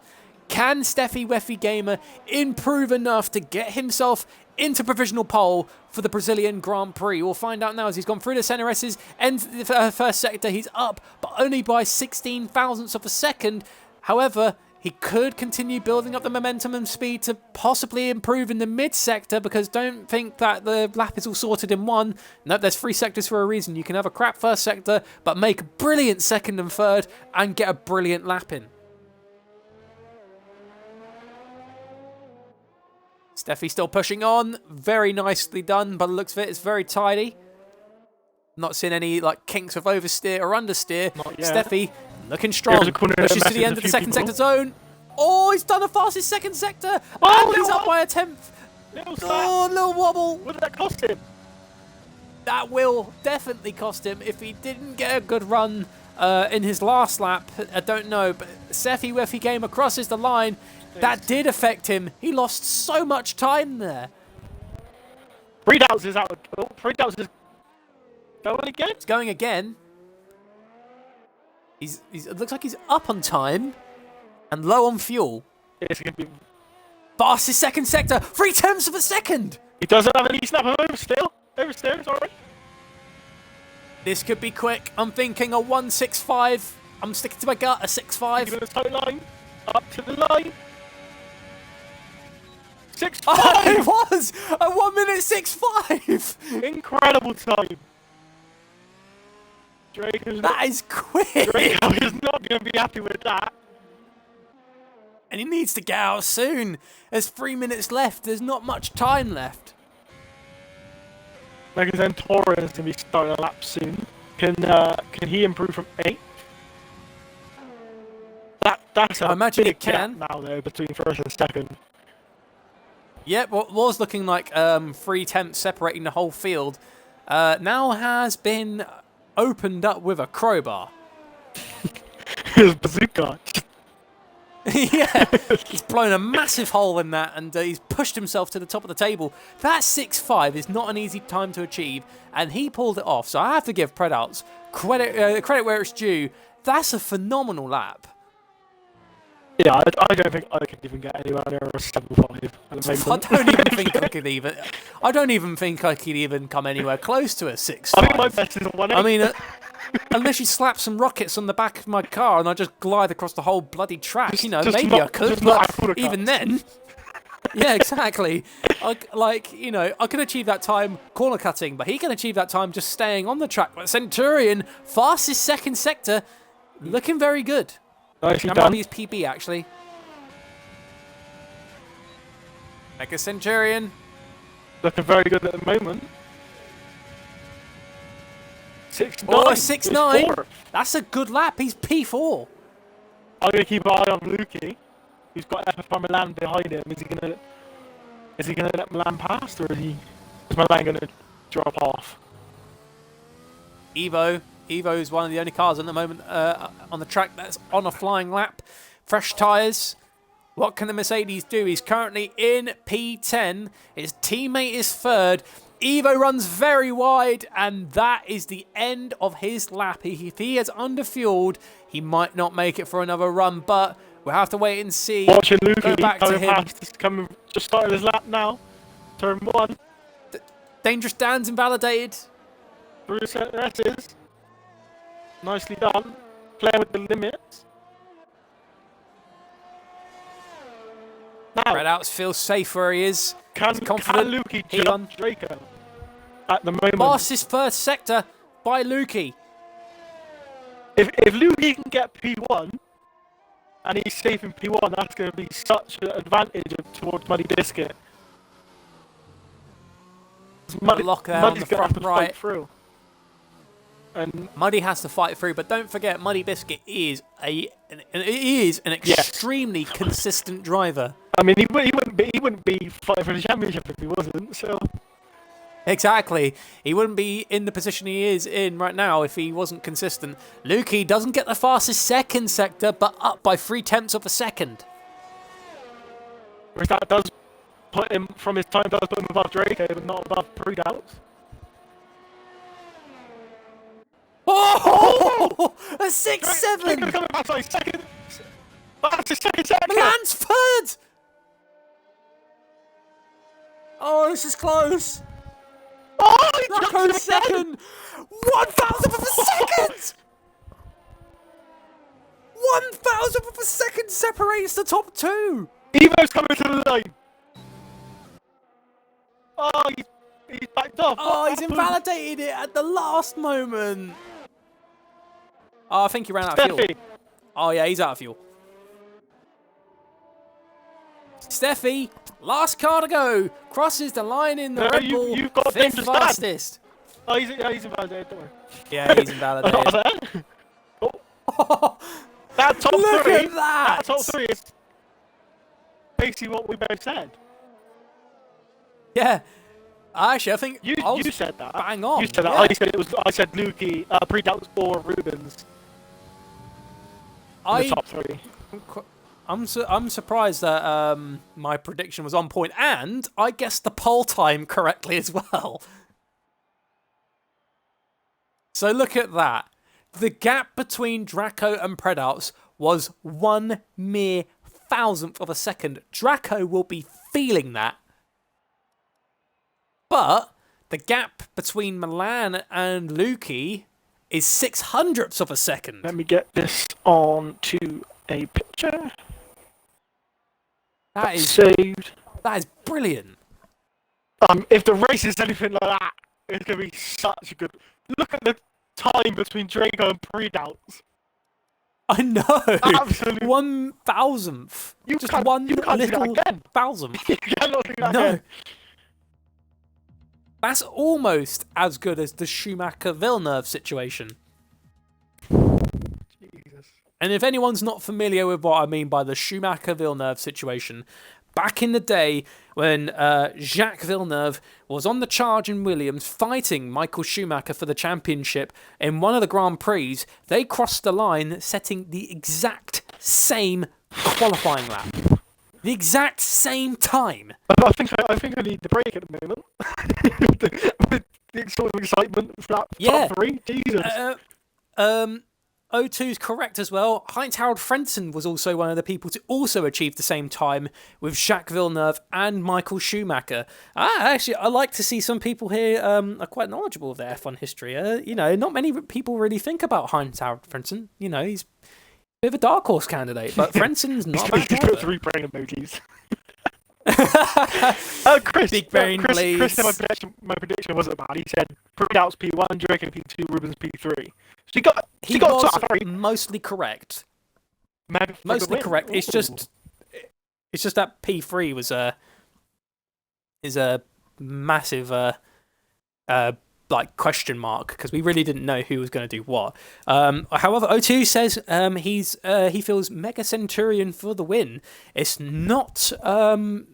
Can Steffi Weffy Gamer improve enough to get himself into provisional pole for the Brazilian Grand Prix? We'll find out now as he's gone through the CNRS's end the first sector. He's up, but only by 16 thousandths of a second. However, he could continue building up the momentum and speed to possibly improve in the mid-sector, because don't think that the lap is all sorted in one. No, there's 3 sectors for a reason. You can have a crap first sector, but make a brilliant second and third and get a brilliant lap in. Steffi still pushing on. Very nicely done by the looks of it. It's very tidy. Not seeing any like kinks of oversteer or understeer. Steffi looking strong. Pushes to the end of the second sector zone. Oh, he's done the fastest second sector. Oh, and he's up by a 10th. Little wobble. What did that cost him? That will definitely cost him if he didn't get a good run in his last lap. I don't know, but Steffi Weffy Gamer crosses the line. That did affect him. He lost so much time there. Friedhouse is out. Friedhouse is going again. It's going again. It looks like he's up on time and low on fuel. It's going to be fastest second sector, 0.3 of a second. He doesn't have any snap of oversteer, sorry. This could be quick. I'm thinking a 1.65. I'm sticking to my gut, a 6.5. Give it a tight line. Up to the line. 6.5. Oh, it was a 1:6.5. Incredible time. That is quick. Draco is not going to be happy with that. And he needs to get out soon. There's 3 minutes left. There's not much time left. Megazen Torres is going to be starting a lap soon. Can he improve from 8th? That's a big gap now, though, between first and second. Yep, what was looking like 0.3 separating the whole field now has been opened up with a crowbar. His bazooka. Yeah, he's blown a massive hole in that, and he's pushed himself to the top of the table. That 6.5 is not an easy time to achieve, and he pulled it off. So I have to give credit where it's due. That's a phenomenal lap. Yeah, I don't think I could even get anywhere near a 7.5 at the moment. I don't even think I could even. I don't even think I could even come anywhere close to a 6.5. I think my best is a 1.8. I mean, unless you slap some rockets on the back of my car and I just glide across the whole bloody track, maybe I could. But even then, yeah, exactly. I can achieve that time corner cutting, but he can achieve that time just staying on the track. But Centurion, fastest second sector, looking very good. Nicely that done. might be his PB, actually. Mega Centurion. Looking very good at the moment. 6.9. Oh, 6.9. That's a good lap. He's P4. I'm going to keep an eye on Lukey, who's got FFR Milan behind him. Is he going to let Milan pass, or is Milan going to drop off? Evo is one of the only cars at the moment on the track that's on a flying lap. Fresh tyres. What can the Mercedes do? He's currently in P10. His teammate is third. Evo runs very wide, and that is the end of his lap. If he is underfueled, he might not make it for another run, but we'll have to wait and see. Watching Luke, go back to him. Just started his lap now. Turn 1. Dangerous Dan's invalidated. Through the CNRS's. Nicely done. Playing with the limits. Now, Redouts feels safe where he is. Can Lukey jump Draco at the moment? Fastest first sector by Lukey. If Lukey can get P1 and he's safe in P1, that's going to be such an advantage towards Muddy Biscuit. Lock there on the front right. Through. And Muddy has to fight through, but don't forget, Muddy Biscuit is an extremely consistent driver. I mean, he wouldn't be fighting for the championship if he wasn't. So Exactly. He wouldn't be in the position he is in right now if he wasn't consistent. Lukey doesn't get the fastest second sector, but up by 0.3 of a second. Whereas that does put him, from his time, does put him above Draco, but not above Pre-Doubts. Oh! A 6-7! Draco's coming back by second. That's his second sector. Milan's third! Oh, this is close. Oh, Draco's second! 1,000th of a second! 1,000th of a second separates the top two! Evo's coming to the line. Oh, he's backed off. Oh, he's invalidated it at the last moment. Oh, I think he ran out of fuel. Oh, yeah, he's out of fuel. Steffi, last car to go. Crosses the line in the Red Bull. You've got fifth fastest. Oh, he's invalidated, don't worry. Yeah, he's invalidated. Oh. That top Look three. at that. That top three is basically what we both said. Yeah. Actually, I think you said that. Bang on. You said that. Yeah. I said Lukey, Pre-Doubts or Rubens. The top three. I'm surprised that my prediction was on point, and I guessed the pole time correctly as well. So look at that. The gap between Draco and Predouts was 1 mere thousandth of a second. Draco will be feeling that. But the gap between Milan and Lukey is 600ths of a second. Let me get this on to a picture. That is saved. That is brilliant. If the race is anything like that, it's going to be such a good... Look at the time between Draco and Pre-Doubts. I know. Absolutely. 1,000th. Just one little thousandth. You cannot do that No. again. That's almost as good as the Schumacher-Villeneuve situation. Jesus. And if anyone's not familiar with what I mean by the Schumacher-Villeneuve situation, back in the day when Jacques Villeneuve was on the charge in Williams fighting Michael Schumacher for the championship in one of the Grand Prix, they crossed the line setting the exact same qualifying lap. The exact same time. I think I need the break at the moment. With the sort of excitement of that top three. Jesus. O2's correct as well. Heinz-Harald Frentzen was also one of the people to also achieve the same time with Jacques Villeneuve and Michael Schumacher. Actually, I like to see some people here are quite knowledgeable of their F1 history. Not many people really think about Heinz-Harald Frentzen. He's a bit of a dark horse candidate, but Frentzen's not a bad driver. He's got 3 brain emojis. Chris, Big brain, please. Chris said my prediction wasn't bad. He said Pre-Doubts P1, Draco P2, Rubens P3. So he got mostly correct. Mostly correct. It's just that P3 was a massive question mark because we really didn't know who was going to do what. However, O2 says he feels Mega Centurion for the win. It's not an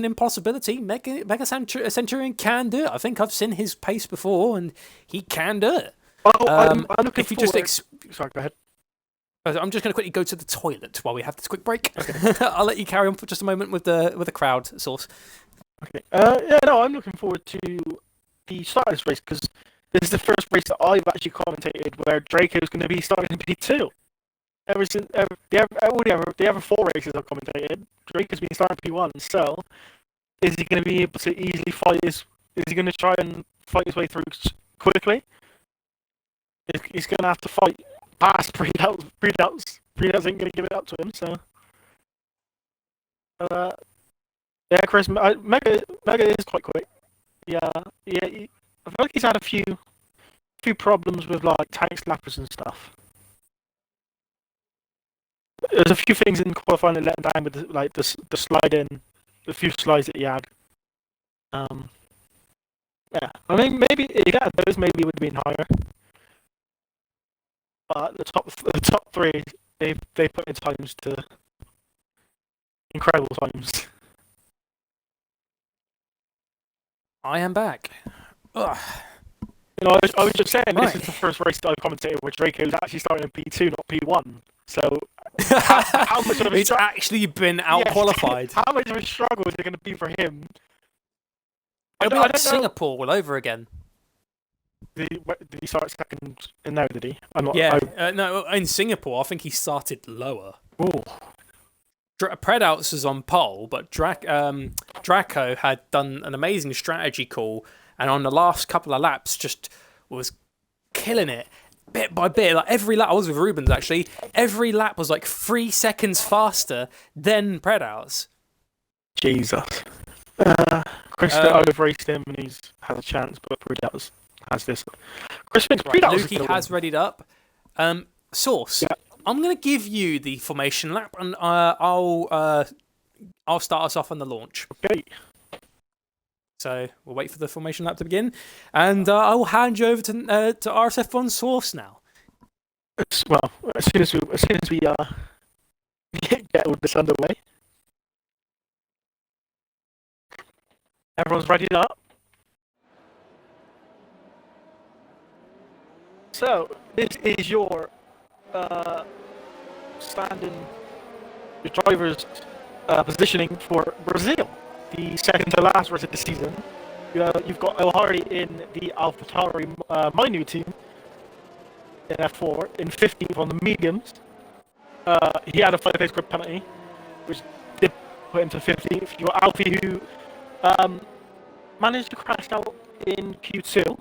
impossibility. Mega Centurion can do it. I think I've seen his pace before, and he can do it. I'm looking forward. Sorry, go ahead. I'm just going to quickly go to the toilet while we have this quick break. Okay. I'll let you carry on for just a moment with the crowd source. Okay. I'm looking forward to the start of this race because this is the first race that I've actually commentated where Draco's going to be starting in P2. The other 4 races I've commentated, Draco's been starting P1. So, is he going to be able to easily fight Is he going to try and fight his way through quickly? He's going to have to fight past Pre-Doubts. Pre-Doubts ain't going to give it up to him. So, Chris, Mega is quite quick. Yeah. I feel like he's had a few problems with like tank slappers and stuff. There's a few things in qualifying that let him down with the slide in, the few slides that he had. Yeah, I mean maybe if he had those, maybe it would have been higher. But the top 3, they put in times to incredible times. I am back. Ugh. You know, I was just saying Right. this is the first race that I commentated where Draco's actually starting in P2, not P1. So how much of a It's actually been out qualified. How much of a struggle is it going to be for him? It'll be I like don't know. Singapore all over again. Did he start second in there? Did he? I'm not. Yeah, no, in Singapore, I think he started lower. Oh. Predouts was on pole, but Draco had done an amazing strategy call, and on the last couple of laps, just was killing it bit by bit. Like every lap, I was with Rubens actually. Every lap was like 3 seconds faster than Predouts. Jesus. Krista overraced him, and he's had a chance, but Predouts has this. Chris thinks Predouts Lukey has readied up. Source. Yeah. I'm going to give you the formation lap, and I'll start us off on the launch. Okay. So we'll wait for the formation lap to begin, and I will hand you over to RSF1 Source now. Well, as soon as we get all this underway, everyone's ready up. So this is your your driver's positioning for Brazil, the second to last race of the season. You've got El Hardy in the AlphaTauri, my new team, in F4, in 15th on the mediums. He had a 5-place grid penalty, which did put him to 15th. You got Alfie, who managed to crash out in Q2,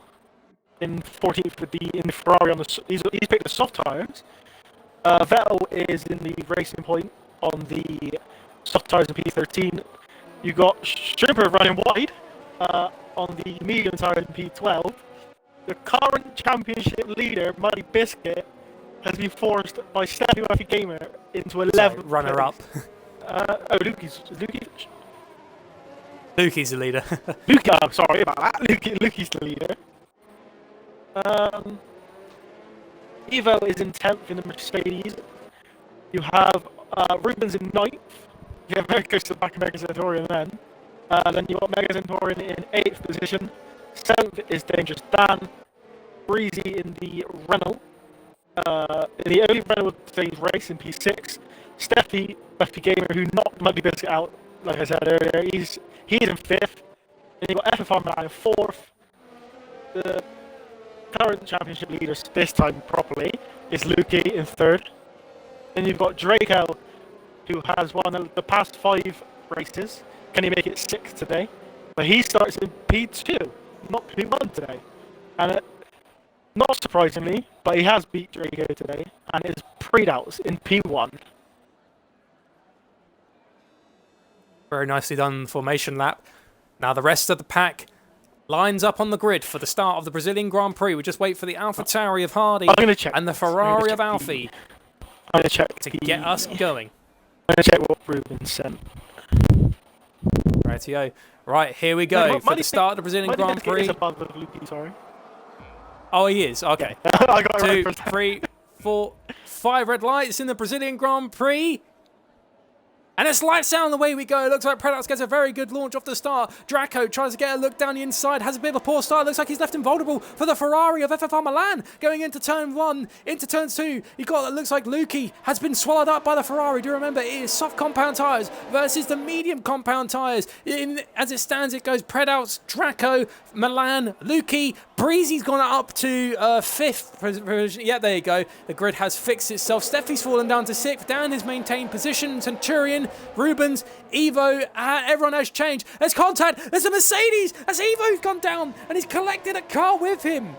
in 14th with the Ferrari on the. He's picked the soft tires. Vettel is in the Racing Point on the soft tires in P13. You got Stripper running wide on the medium tires in P12. The current championship leader, Muddy Biscuit, has been forced by Steffi Murphy Gamer into 11th runner-up. Lukey's Lukey's the leader. Lukey, sorry about that. Lukey's the leader. Evo is in 10th in the Mercedes. You have Rubens in 9th. You have very close to the back of Mega Centaurian then. Then you got Mega Centaurian in 8th position. 7th is Dangerous Dan. Breezy in the Renault. In the only Renault of today's race in P6. Steffi, Buffy Gamer, who knocked Muddy Biscuit out, like I said earlier, he's in 5th. Then you got FFR in 4th. The current championship leader this time properly is Lukey in 3rd. Then you've got Draco, who has won the past 5 races. Can he make it 6th today? But he starts in P2, not P1 today. And not surprisingly, but he has beat Draco today, and is Predouts in P1. Very nicely done formation lap. Now the rest of the pack lines up on the grid for the start of the Brazilian Grand Prix. We just wait for the AlphaTauri of Hardy and the Ferrari of Alfie to get us going. I'm going to check what Rubens sent. Rightio. Right, here we go for the start of the Brazilian Grand Prix. Above Lukey, sorry. Oh, he is? Okay. I got 2, 3, 4, 5 red lights in the Brazilian Grand Prix. And it's lights down the way we go. It looks like Predouts gets a very good launch off the start. Draco tries to get a look down the inside. Has a bit of a poor start. Looks like he's left invulnerable for the Ferrari of FFR Milan. Going into turn 1, into turn 2. It looks like Lukey has been swallowed up by the Ferrari. Do remember, it is soft compound tyres versus the medium compound tyres. As it stands, it goes Predouts, Draco, Milan, Lukey. Breezy's gone up to 5th. Yeah, there you go. The grid has fixed itself. Steffi's fallen down to 6th. Dan has maintained position. Centurion, Rubens, Evo, everyone has changed. There's contact. There's a Mercedes. That's Evo who's gone down, and he's collected a car with him.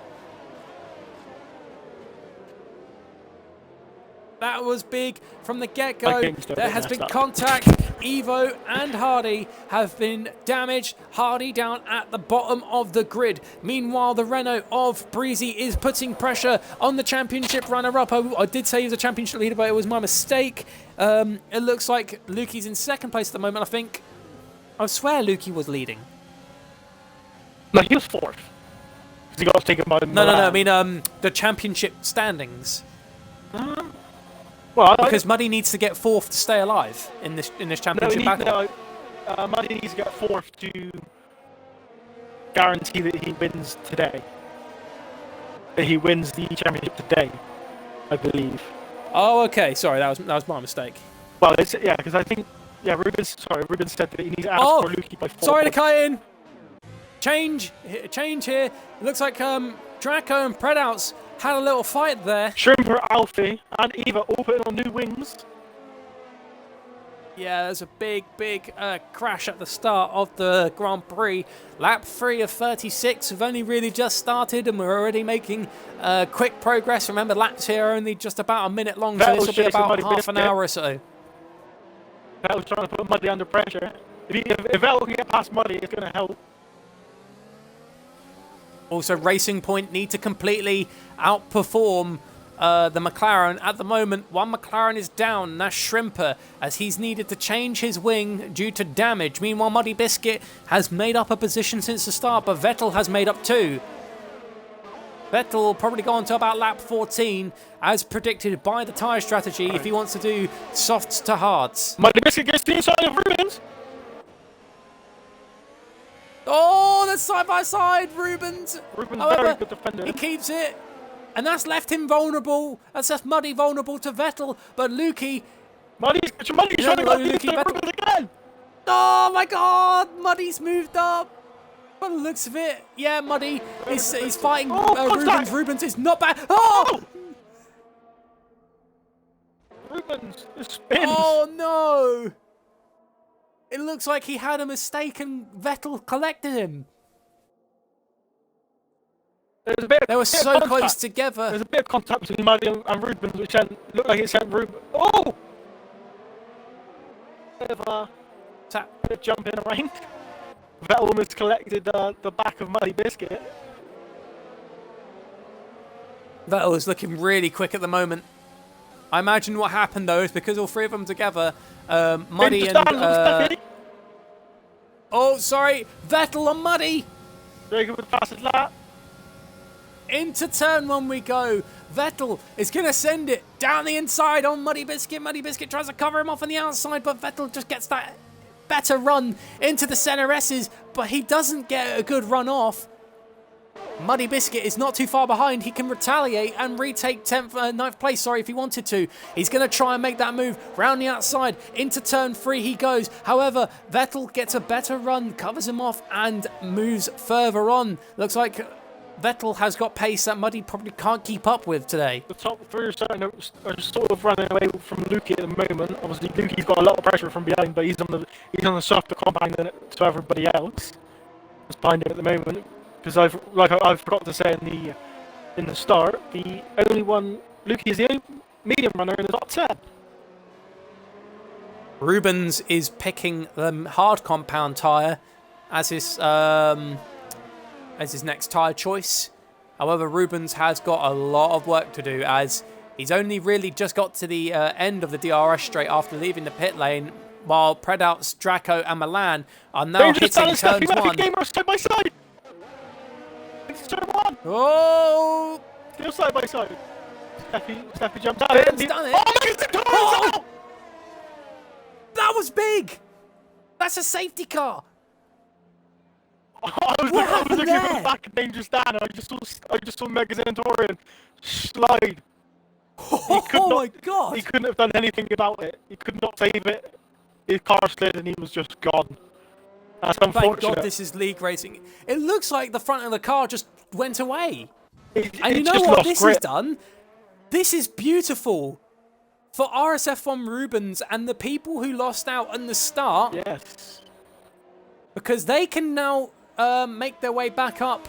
That was big from the get-go. There has been contact. Evo and Hardy have been damaged. Hardy down at the bottom of the grid. Meanwhile, the Renault of Breezy is putting pressure on the championship runner-up. I did say he was a championship leader, but it was my mistake. It looks like Lukey's in 2nd place at the moment, I think. I swear Lukey was leading. No, he was 4th. He got taken by No, I mean the championship standings. Well, because Muddy needs to get 4th to stay alive in this championship battle. Muddy needs to get 4th guarantee that he wins today. That he wins the championship today, I believe. Oh, okay. Sorry, that was my mistake. Well, because I think Rubens said that he needs to ask for Lukey by 4. Sorry to cut in. Change here. It looks like Draco and Predouts had a little fight there. Shrimper, Alfie, and Eva all putting on new wings. Yeah, there's a big crash at the start of the Grand Prix. Lap 3 of 36. We've only really just started and we're already making quick progress. Remember, laps here are only just about a minute long, so this will be about half an hour or so. Vettel's trying to put Muddy under pressure. If Vettel can get past Muddy, it's going to help. Also, Racing Point need to completely outperform the McLaren. At the moment, one McLaren is down, and that's Shrimper, as he's needed to change his wing due to damage. Meanwhile, Muddy Biscuit has made up a position since the start, but Vettel has made up 2. Vettel will probably go on to about lap 14, as predicted by the tyre strategy, if he wants to do softs to hards. Muddy Biscuit gets the inside of Rubens. Oh, that's side by side, Rubens. However, very good defender. He keeps it. And that's left him vulnerable. That's left Muddy vulnerable to Vettel. But Lukey... Muddy's trying to go Rubens again. Oh my God! Muddy's moved up. By the looks of it. Yeah, Muddy is fighting Rubens. Rubens is not bad. Oh! Rubens spins. Oh no! It looks like he had a mistake and Vettel collected him. They were so close together. There's a bit of contact between Muddy and Rubens, which looked like it sent Rubens. Oh! Bit of a jump in around. Vettel almost collected the back of Muddy Biscuit. Vettel is looking really quick at the moment. I imagine what happened though is because all 3 of them together, Muddy and oh, sorry, Vettel and Muddy. Jacob with fastest lap. Into turn 1 we go. Vettel is going to send it down the inside on Muddy Biscuit. Muddy Biscuit tries to cover him off on the outside, but Vettel just gets that better run into the center S's, but he doesn't get a good run off. Muddy Biscuit is not too far behind. He can retaliate and retake 9th place, if he wanted to. He's going to try and make that move round the outside. Into turn 3 he goes. However, Vettel gets a better run, covers him off and moves further on. Looks like Vettel has got pace that Muddy probably can't keep up with today. The top 3 are sort of running away from Lukey at the moment. Obviously, Lukey's got a lot of pressure from behind, but he's on the softer compound to everybody else. That's behind him at the moment. Because I forgot to say in the start, the only one Lukey is the only medium runner in the top 10. Rubens is picking the hard compound tyre as his next tyre choice. However, Rubens has got a lot of work to do as he's only really just got to the end of the DRS straight after leaving the pit lane, while Predouts, Draco and Milan are now hitting turns 1. Gamer side by side. It's turn 1. Oh! Still side by side. Steffi jumped out. Ben's done it. Oh! That was big! That's a safety car! I was looking at the back of Dangerous Dan and I just saw Mega Zentorian slide. Oh my God! He couldn't have done anything about it. He could not save it. His car slid and he was just gone. That's unfortunate. Thank God this is league racing. It looks like the front of the car just went away. And you know just what this grip. has done? This is beautiful for RSF1 Rubens and the people who lost out in the start. Yes. Because they can now make their way back up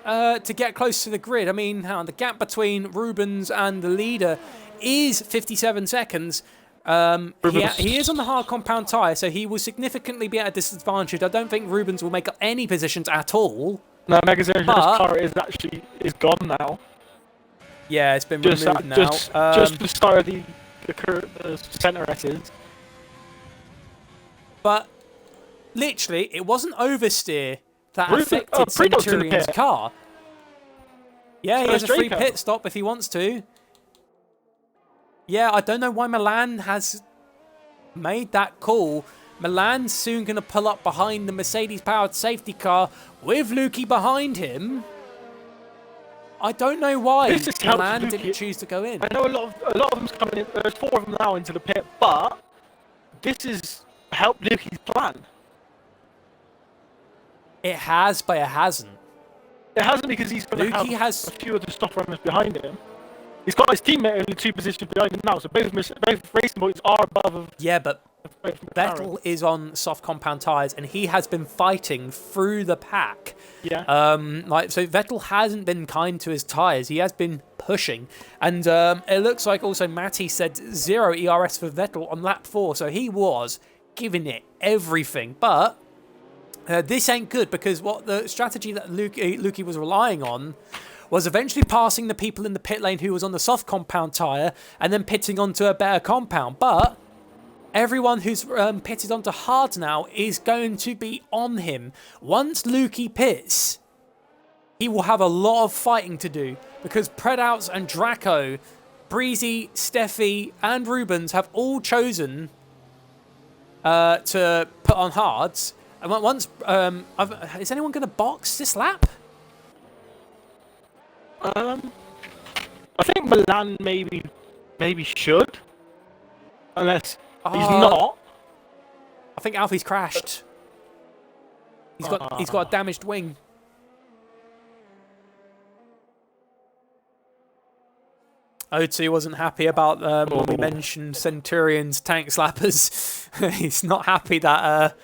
to get close to the grid. I mean, the gap between Rubens and the leader is 57 seconds. He is on the hard compound tyre, so he will significantly be at a disadvantage. I don't think Rubens will make up any positions at all. No, Mega Zentorian's car is gone now. Yeah, it's been removed now. Just the start of the centre S's. But literally, it wasn't oversteer that affected Centurion's car. Yeah, he has a free pit stop if he wants to. Yeah, I don't know why Milan has made that call, Milan's soon going to pull up behind the Mercedes-powered safety car with Lukey behind him. I don't know why Milan didn't choose to go in. I know a lot of them's coming in. There's 4 of them now into the pit, but this has helped Lukey's plan. It has, but it hasn't. It hasn't because he's going to have a few of the stock runners behind him. He's got his teammate only 2 positions behind him now, so both racing points are above. Yeah, but Vettel is on soft compound tyres, and he has been fighting through the pack. Yeah. So Vettel hasn't been kind to his tyres. He has been pushing, and it looks like also Matty said 0 ERS for Vettel on lap 4, so he was giving it everything. But this ain't good, because what the strategy that Lukey was relying on was eventually passing the people in the pit lane who was on the soft compound tyre and then pitting onto a better compound. But everyone who's pitted onto hard now is going to be on him. Once Lukey pits, he will have a lot of fighting to do, because Predouts and Draco, Breezy, Steffi and Rubens have all chosen to put on hards. And once, is anyone going to box this lap? I think Milan maybe should, unless he's not. I think Alfie's crashed. He's got a damaged wing. O2 wasn't happy about when we mentioned Centurion's tank slappers. He's not happy that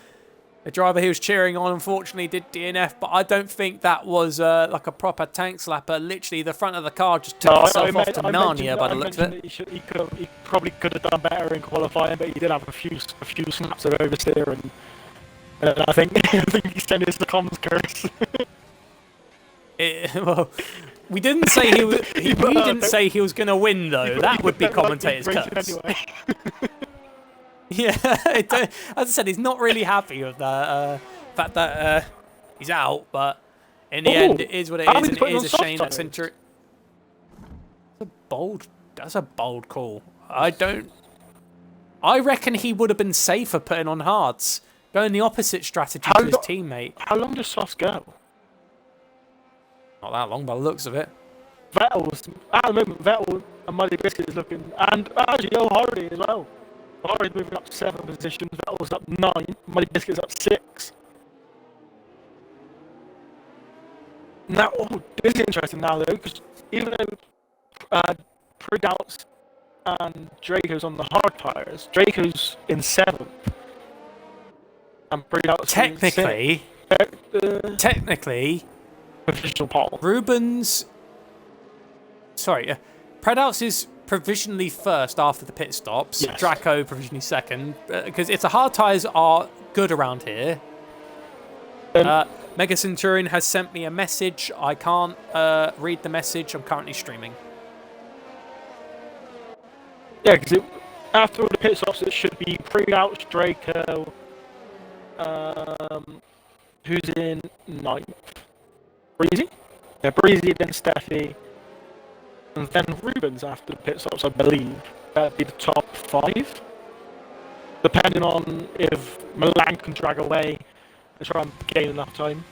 the driver he was cheering on, unfortunately, did DNF, but I don't think that was like a proper tank slapper. Literally, the front of the car just took itself off to Narnia by the looks of it. He probably could have done better in qualifying, but he did have a few snaps of oversteer, and I think he sent us the comms curse. Well, we didn't say he was. We didn't say he was going to win, though. That would be commentator's curse. Anyway. Yeah, as I said, he's not really happy with the fact that he's out, but in the end, it is what it is, and it is a shame that Centurion. That's a bold call. I reckon he would have been safer putting on hards, going the opposite strategy to his teammate. How long does softs go? Not that long, by the looks of it. At the moment, Vettel and Muddy Biscuit is looking, and actually Hardy as well. Hardy's moving up 7 positions, Vettel's up 9, Muddy Biscuit's up 6. Now, this is interesting now though, because even though Predouts and Draco's on the hard tyres, Draco's in 7th. And Predouts technically, provisional pole. Rubens. Sorry, Predouts is provisionally first after the pit stops. Yes. Draco provisionally second, because if the hard tyres are good around here. Mega Centurion has sent me a message. I can't read the message. I'm currently streaming. Yeah, because after all the pit stops, it should be Predouts, Draco, who's in 9th. Breezy? Yeah, Breezy, then Steffi, and then Rubens after the pit stops, I believe. That'd be the top 5. Depending on if Milan can drag away and try and gain enough time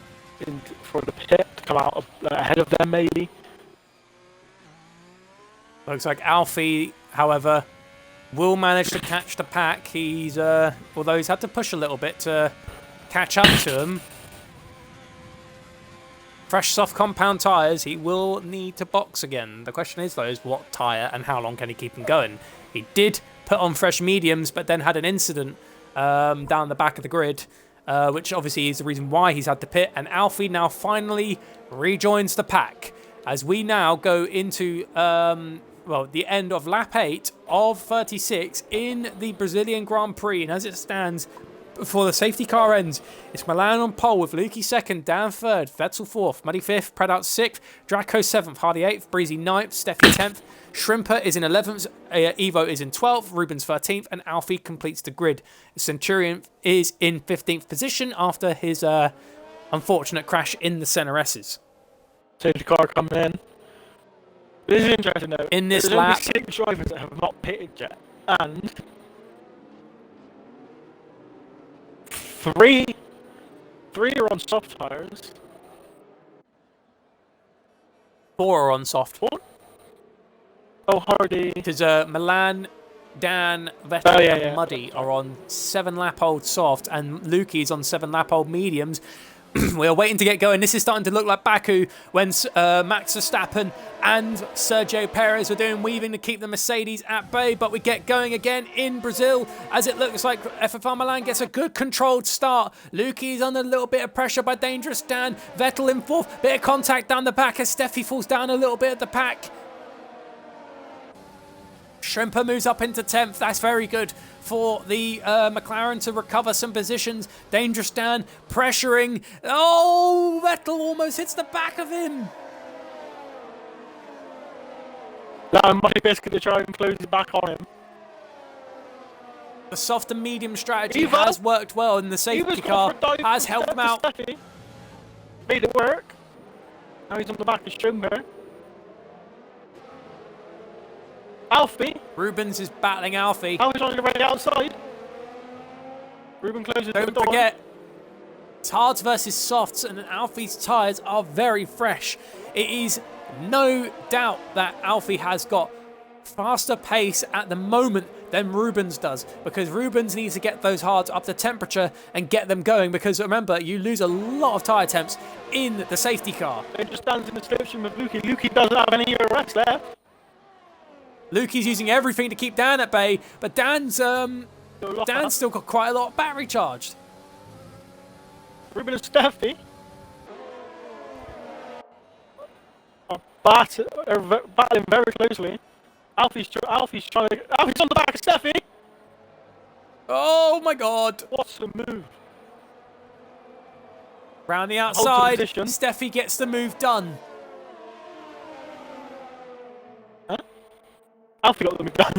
for the pit to come out ahead of them, maybe. Looks like Alfie, however, will manage to catch the pack. He's, although he's had to push a little bit to catch up to him. Fresh soft compound tyres, he will need to box again. The question is, though, is what tyre and how long can he keep him going? He did put on fresh mediums, but then had an incident down the back of the grid, which obviously is the reason why he's had to pit. And Alfie now finally rejoins the pack as we now go into the end of lap 8 of 36 in the Brazilian Grand Prix. And as it stands, before the safety car ends, it's Milan on pole with Lukey 2nd, Dan 3rd, Vettel 4th, Muddy 5th, Predouts 6th, Draco 7th, Hardy 8th, Breezy 9th, Steffi 10th, Shrimper is in 11th, Evo is in 12th, Rubens 13th, and Alfie completes the grid. Centurion is in 15th position after his unfortunate crash in the Senna S's. Safety car coming in. This is interesting though. In this lap, only 6 drivers that have not pitted yet, and Three are on soft tires. 4 are on soft. What? Oh, Hardy. Because Milan, Dan, Vettel, and Muddy are on 7-lap-old soft, and Lukey's on 7-lap-old mediums. We are waiting to get going. This is starting to look like Baku when Max Verstappen and Sergio Perez were doing weaving to keep the Mercedes at bay. But we get going again in Brazil as it looks like FFR Milan gets a good controlled start. Lukey's under a little bit of pressure by Dangerous Dan. Vettel in 4th. Bit of contact down the back as Steffi falls down a little bit at the pack. Shrimper moves up into 10th. That's very good for the McLaren to recover some positions. Dangerous Dan pressuring. Oh, Vettel almost hits the back of him. Now Muddy Biscuit to try and close his back on him. The soft and medium strategy has worked well, and the safety car has helped him out. Made it work. Now he's on the back of Shrimper. Alfie. Rubens is battling Alfie. Alfie's on the way outside. Ruben closes the door. Don't forget, it's hards versus softs, and Alfie's tyres are very fresh. It is no doubt that Alfie has got faster pace at the moment than Rubens does, because Rubens needs to get those hards up to temperature and get them going, because remember, you lose a lot of tyre temps in the safety car. It just stands in the description with Lukey. Lukey doesn't have any rest left. Lukey's using everything to keep Dan at bay, but Dan's still got quite a lot of battery charged. Ruben and Steffi are battling very closely. Alfie's on the back of Steffi. Oh my God! What's the move? Round the outside, Steffi gets the move done. Alfie got them done.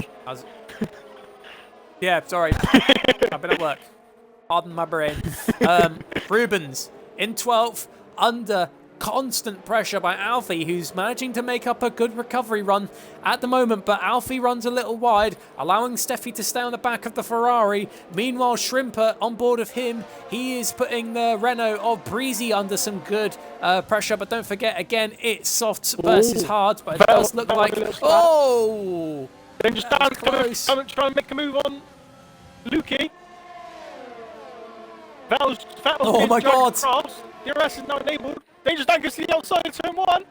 Yeah, sorry. I've been at work. Pardon my brain. Rubens in 12th, under constant pressure by Alfie, who's managing to make up a good recovery run at the moment, but Alfie runs a little wide, allowing Steffi to stay on the back of the Ferrari. Meanwhile, Shrimper on board of him, he is putting the Renault of Breezy under some good pressure, but don't forget, again, it's softs versus hards, but it does look like... Oh! Then just down, try and make a move on Lukey. Oh my God! Across. The arrest is not enabled. Dangerous Dan goes to the outside of turn 1.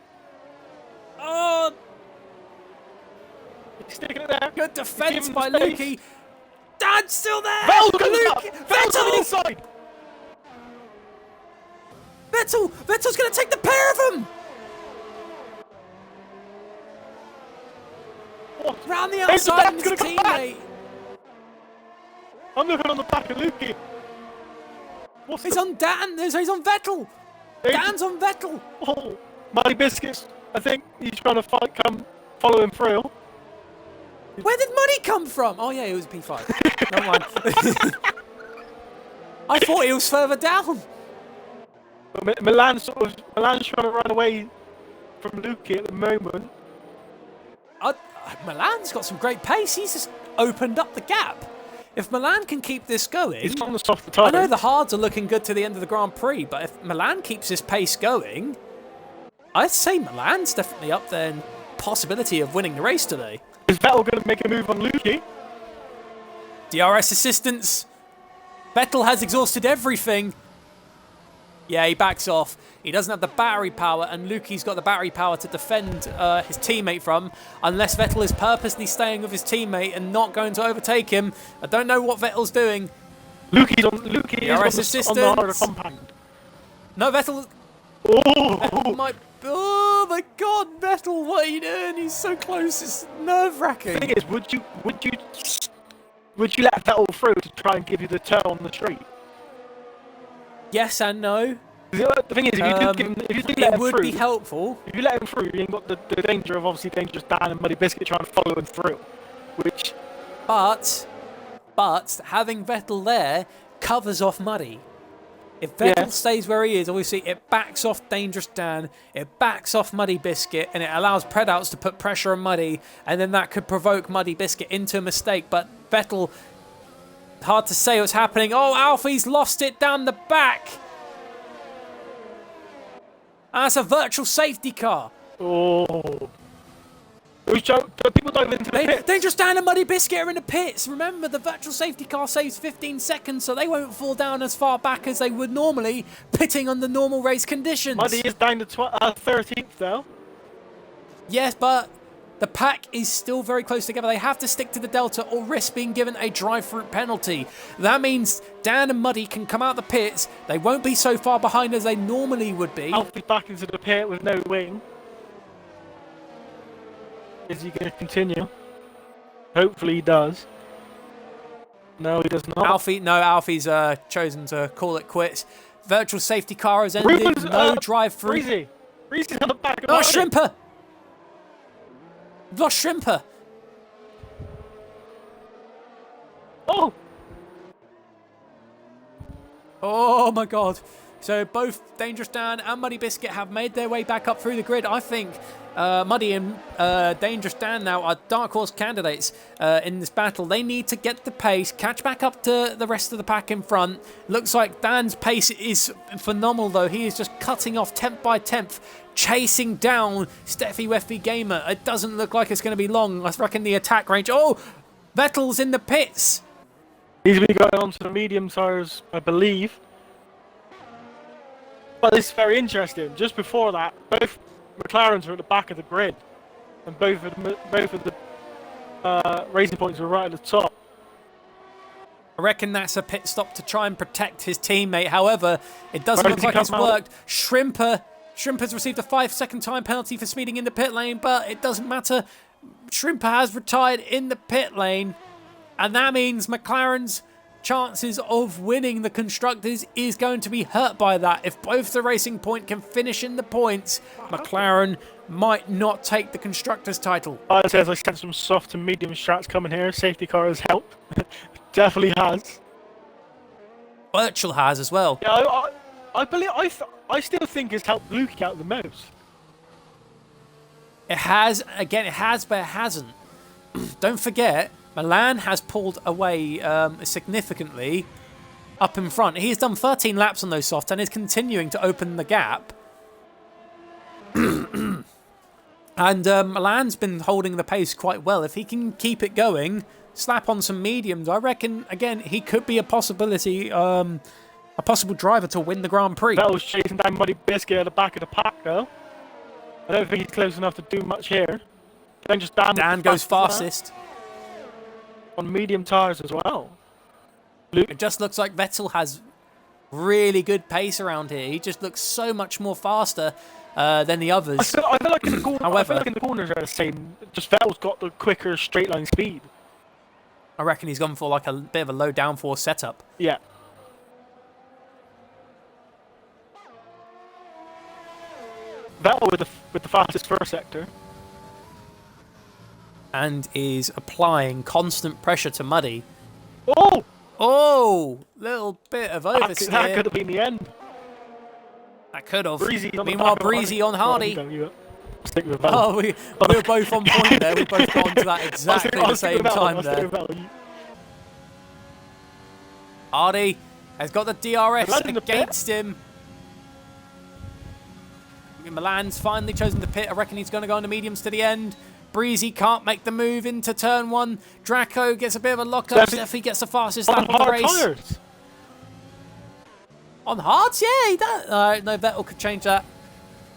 Oh! He's sticking it there. Good defense by Lukey. Dan's still there! Vettel inside! Vettel's going to take the pair of them! What? Round the outside of his teammate. I'm looking on the back of Lukey. He's on Dan. He's on Vettel. Dan's on Vettel. Oh, Muddy Biscuits. I think he's trying to follow him through. Where did Muddy come from? Oh yeah, it was P5. Never mind. I thought he was further down. But Milan's trying to run away from Lukey at the moment. Milan's got some great pace. He's just opened up the gap. If Milan can keep this going... He's on the softer tyre. I know the hards are looking good to the end of the Grand Prix, but if Milan keeps this pace going, I'd say Milan's definitely up there in possibility of winning the race today. Is Vettel going to make a move on Lukey? DRS assistance. Vettel has exhausted everything. Yeah, he backs off. He doesn't have the battery power, and Lukey's got the battery power to defend his teammate from, unless Vettel is purposely staying with his teammate and not going to overtake him. I don't know what Vettel's doing. Lukey is on the harder compound. No, Vettel... Oh! Vettel might... Oh my God, Vettel, what are you doing? He's so close, it's nerve-wracking. The thing is, would you let Vettel through to try and give you the turn on the straight? Yes and no. The thing is, if you do let him would through, be helpful. If you let him through, you ain't got the danger of obviously Dangerous Dan and Muddy Biscuit trying to follow him through. Which, but having Vettel there covers off Muddy. If Vettel stays where he is, obviously it backs off Dangerous Dan, it backs off Muddy Biscuit, and it allows Predouts to put pressure on Muddy, and then that could provoke Muddy Biscuit into a mistake. But Vettel hard to say what's happening. Oh, Alfie's lost it down the back. And that's a virtual safety car. Oh. People dive into the pits. Dangerous Dan and Muddy Biscuit are in the pits. Remember, the virtual safety car saves 15 seconds, so they won't fall down as far back as they would normally, pitting under normal race conditions. Muddy is down to 13th though. Yes, but the pack is still very close together. They have to stick to the delta or risk being given a drive-through penalty. That means Dan and Muddy can come out the pits. They won't be so far behind as they normally would be. Alfie back into the pit with no wing. Is he going to continue? Hopefully he does. No, he does not. Alfie's chosen to call it quits. Virtual safety car has ended. Ruben's, no drive-through. Breezy's on the back of Shrimper! We've lost Shrimper. Oh! Oh my god. So both Dangerous Dan and Muddy Biscuit have made their way back up through the grid. I think Muddy and Dangerous Dan now are dark horse candidates in this battle. They need to get the pace, catch back up to the rest of the pack in front. Looks like Dan's pace is phenomenal though. He is just cutting off 10th by 10th, chasing down Steffi Weffy Gamer. It doesn't look like it's going to be long. I reckon the attack range. Oh, Vettel's in the pits. He's going to be going on to the medium tires, I believe. But this is very interesting. Just before that, both McLarens were at the back of the grid, and both of the racing points were right at the top. I reckon that's a pit stop to try and protect his teammate. However, it doesn't look like it's worked. Shrimper's received a 5-second time penalty for speeding in the pit lane, but it doesn't matter. Shrimper has retired in the pit lane, and that means McLaren's chances of winning the Constructors is going to be hurt by that. If both the Racing Point can finish in the points, McLaren might not take the Constructors title. I sense some soft to medium strats coming here. Safety car has helped. Definitely has. Virtual has as well. Yeah, I still think it's helped Luke out the most. It has, but it hasn't. Don't forget, Milan has pulled away significantly up in front. He's done 13 laps on those soft and is continuing to open the gap. And Milan's been holding the pace quite well. If he can keep it going, slap on some mediums, I reckon, again, he could be a possibility, a possible driver to win the Grand Prix. That was chasing down Muddy Biscuit at the back of the pack, though. I don't think he's close enough to do much here. Then just Dan goes fastest. On medium tyres as well. It just looks like Vettel has really good pace around here. He just looks so much more faster than the others. I feel like in the corner, I feel like in the corners are the same. Just Vettel's got the quicker straight line speed. I reckon he's gone for like a bit of a low downforce setup. Yeah. Vettel with the fastest first sector. And is applying constant pressure to Muddy. Oh! Oh! Little bit of oversteer. That could have been the end. That could have. Breezy Meanwhile, Breezy on Hardy. Stick with Vettel. Oh, we were both on point there. We both got onto that exactly the same time there. Hardy has got the DRS against him. Milan's finally chosen to pit. I reckon he's going to go on the mediums to the end. Breezy can't make the move into turn one. Draco gets a bit of a lock-up. Steffi gets the fastest lap of the race. Tires. On hards? Yeah, he does. No, Vettel could change that.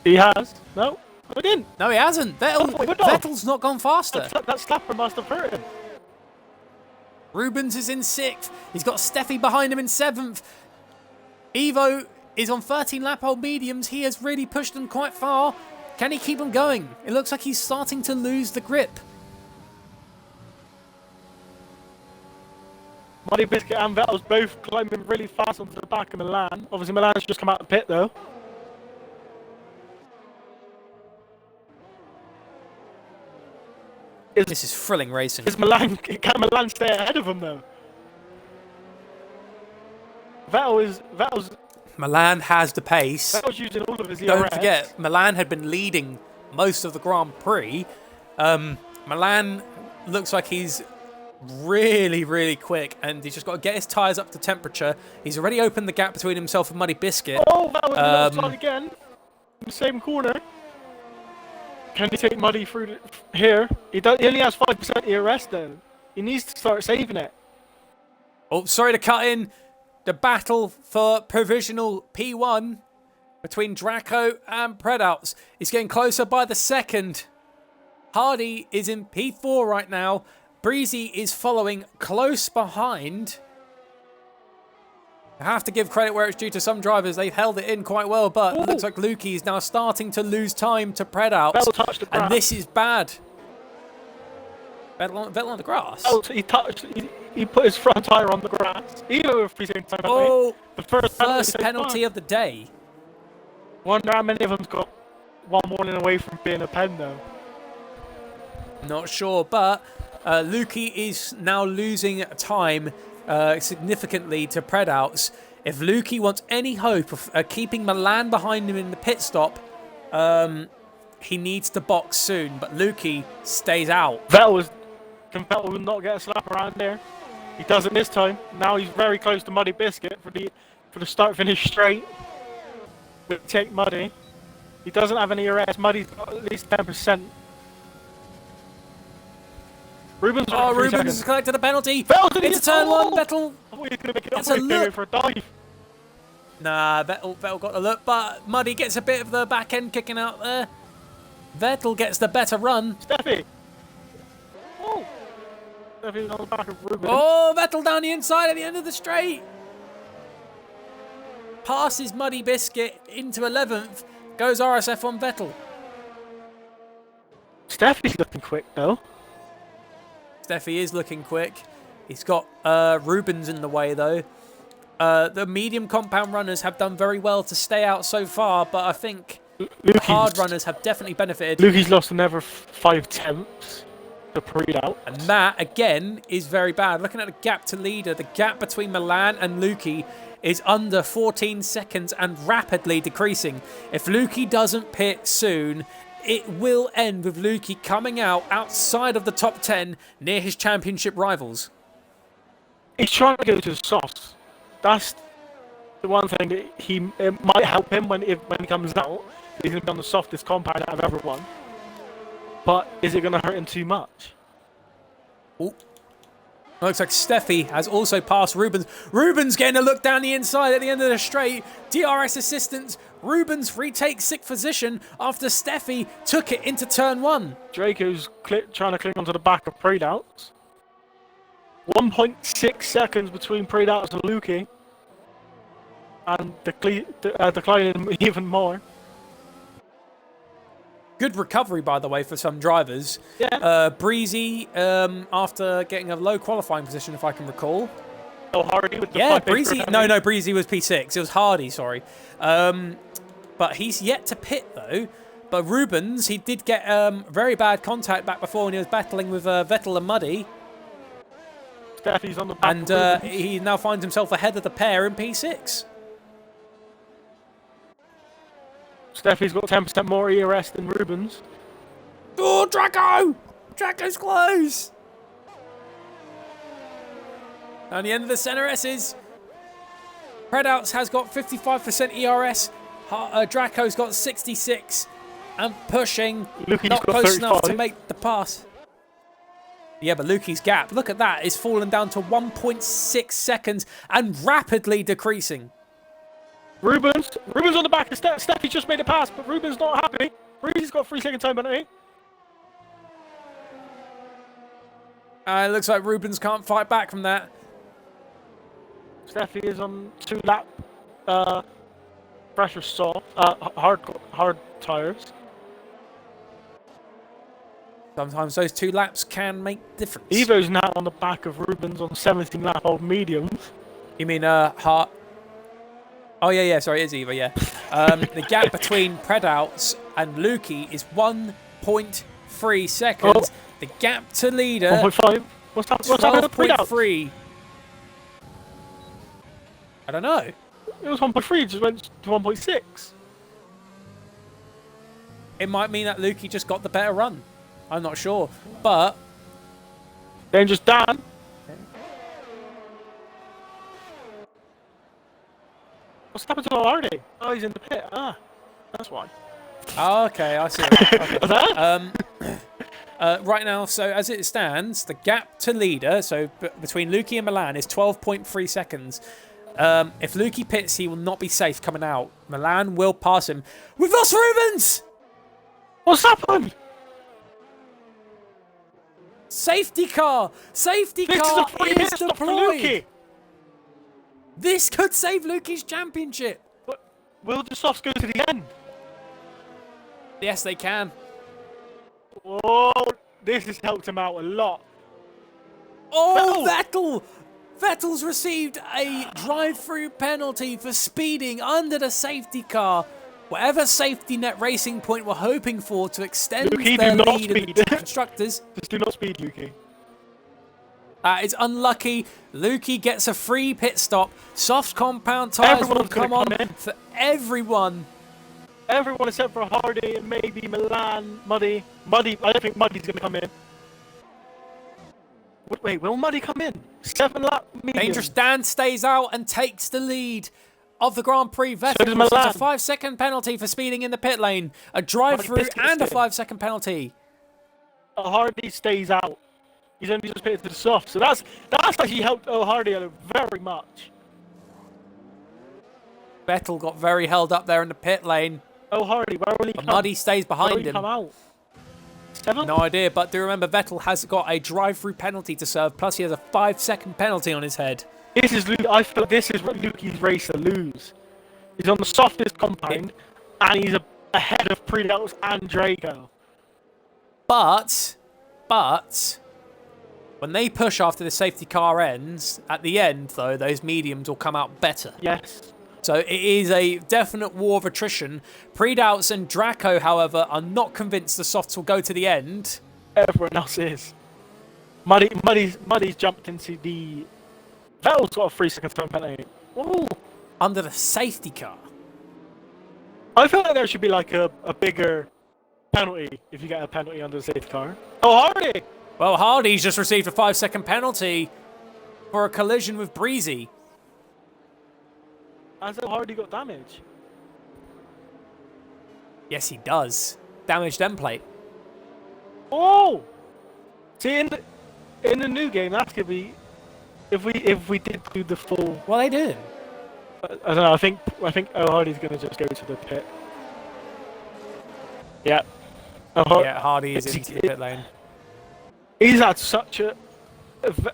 He has. No, he didn't. No, he hasn't. Vettel's not gone faster. That slapper must have hurt him. Rubens is in 6th. He's got Steffi behind him in 7th. Evo is on 13 lap-old mediums. He has really pushed them quite far. Can he keep them going? It looks like he's starting to lose the grip. Muddy Biscuit and Vettel's both climbing really fast onto the back of Milan. Obviously, Milan's just come out of the pit, though. This is thrilling racing. Can Milan stay ahead of him, though? Vettel's Milan has the pace. Vettel's using all of his ERS. Don't forget, Milan had been leading most of the Grand Prix. Milan looks like he's really, really quick, and he's just got to get his tyres up to temperature. He's already opened the gap between himself and Muddy Biscuit. Oh, that was the left again. In the same corner. Can he take Muddy through here? He only has 5% ERS though. He needs to start saving it. Oh, sorry to cut in. The battle for provisional P1 between Draco and Predouts is getting closer by the second. Hardy is in P4 right now. Breezy is following close behind. I have to give credit where it's due to some drivers. They've held it in quite well, but it looks like Lukey is now starting to lose time to Predouts. And this is bad. Vettel on the grass. Oh, so he put his front tyre on the grass. Even if he's in time. Oh, the first penalty of the day. Wonder how many of them's got one warning away from being a pen though. Not sure, but Lukey is now losing time significantly to Predouts. If Lukey wants any hope of keeping Milan behind him in the pit stop, he needs to box soon, but Lukey stays out. Vettel will not get a slap around there. He doesn't this time. Now he's very close to Muddy Biscuit for the start-finish straight. Will take Muddy. He doesn't have any ERS. Muddy's got at least 10%. Rubens has collected a penalty. Into turn one. Vettel. I thought he was going to make it It's a look. for a dive. Nah, Vettel got a look, but Muddy gets a bit of the back end kicking out there. Vettel gets the better run. Steffi. Oh. Steffi's on the back of Rubens. Oh, Vettel down the inside at the end of the straight. Passes Muddy Biscuit into 11th. Goes RSF1 Vettel. Steffi's looking quick though. Steffi is looking quick. He's got Rubens in the way though. The medium compound runners have done very well to stay out so far, but I think hard runners have definitely benefited. Lukey's lost another 5 tenths to Predout. And that, again, is very bad. Looking at the gap to leader, the gap between Milan and Lukey is under 14 seconds and rapidly decreasing. If Lukey doesn't pit soon, it will end with Lukey coming out outside of the top 10 near his championship rivals. He's trying to go to the softs. That's the one thing that it might help him when he comes out. He's going to be on the softest compound out of everyone. But is it going to hurt him too much? Ooh. Looks like Steffi has also passed Rubens. Rubens getting a look down the inside at the end of the straight. DRS assistance. Rubens retakes 6th position after Steffi took it into turn 1. Draco's trying to cling onto the back of Predouts. 1.6 seconds between Predouts and Lukey. And declining even more. Good recovery, by the way, for some drivers. Yeah. Breezy, after getting a low qualifying position, if I can recall. Oh, Hardy with the Breezy. No, Breezy was P6. It was Hardy, sorry. But he's yet to pit, though. But Rubens, he did get very bad contact back before when he was battling with Vettel and Muddy. Steffi's on the back. And he now finds himself ahead of the pair in P6. Steffi's got 10% more ERS than Rubens. Oh, Draco! Draco's close! And the end of the center S's. Predouts has got 55% ERS. Draco's got 66. And pushing. Lukey's not got close 35. enough to make the pass. Yeah, but Lukey's gap, look at that, is fallen down to 1.6 seconds and rapidly decreasing. Rubens on the back of Steffi just made a pass, but Rubens not happy. Breezy's got 3-second time penalty. It looks like Rubens can't fight back from that. Steffi is on 2-lap pressure soft, hard tires. Sometimes those 2 laps can make difference. Evo's now on the back of Rubens on 17-lap old mediums. You mean hard? Oh yeah, sorry, it is Evo, yeah. The gap between Predouts and Lukey is 1.3 seconds. Oh. The gap to leader 1.5. What's happening with Predouts? 12.3. I don't know. It was 1.3, it just went to 1.6. It might mean that Lukey just got the better run. I'm not sure. But Dangerous Dan. What's happened to Hardy? Oh, he's in the pit. Ah, that's why. Oh, okay, I see. Okay. Was that? Right now, so as it stands, the gap to leader, so between Lukey and Milan, is 12.3 seconds. If Lukey pits, he will not be safe coming out. Milan will pass him. We've lost Rubens! What's happened? Safety car! Safety This car is a free is pit stop for deployed! Lukey. This could save Lukey's championship! But will the softs go to the end? Yes, they can. Oh, this has helped him out a lot. Oh, Vettel! Vettel's received a drive-through penalty for speeding under the safety car. Whatever safety net racing point we're hoping for to extend Lukey, their do not lead in speed. the constructors. Just do not speed, Lukey. It's unlucky. Lukey gets a free pit stop. Soft compound tyres will come on for everyone. Everyone except for Hardy and maybe Milan, Muddy. Muddy, I don't think Muddy's going to come in. Wait, will Muddy come in? 7-lap medium. Dangerous Dan stays out and takes the lead of the Grand Prix. Vettel does receives a Milan. 5-second penalty for speeding in the pit lane. A drive-through and a 5-second penalty. Hardy stays out. He's only just pitted to the soft, so that's actually helped Hardy out very much. Vettel got very held up there in the pit lane. Hardy, where will he come? Muddy stays Where will behind he him. come out? 7? No idea, but do remember Vettel has got a drive-through penalty to serve, plus he has a 5-second penalty on his head. I feel like this is what Lukey's race to lose. He's on the softest compound, and he's ahead of Predels and Draco. But, when they push after the safety car ends, at the end, though, those mediums will come out better. Yes. So it is a definite war of attrition. Predouts and Draco, however, are not convinced the softs will go to the end. Everyone else is. Muddy's jumped into the... Vettel's got a 3-second time penalty. Whoa. Under the safety car. I feel like there should be like a bigger penalty if you get a penalty under the safety car. Oh, Hardy! Well, Hardy's just received a 5-second penalty for a collision with Breezy. As though Hardy got damage. Yes, he does. Damaged end plate. Oh! See, in the new game, that's gonna be if we did do the full. Well, they did. I don't know. I think Hardy's gonna just go to the pit. Yeah. Yeah, Hardy is into the pit lane. He's had such a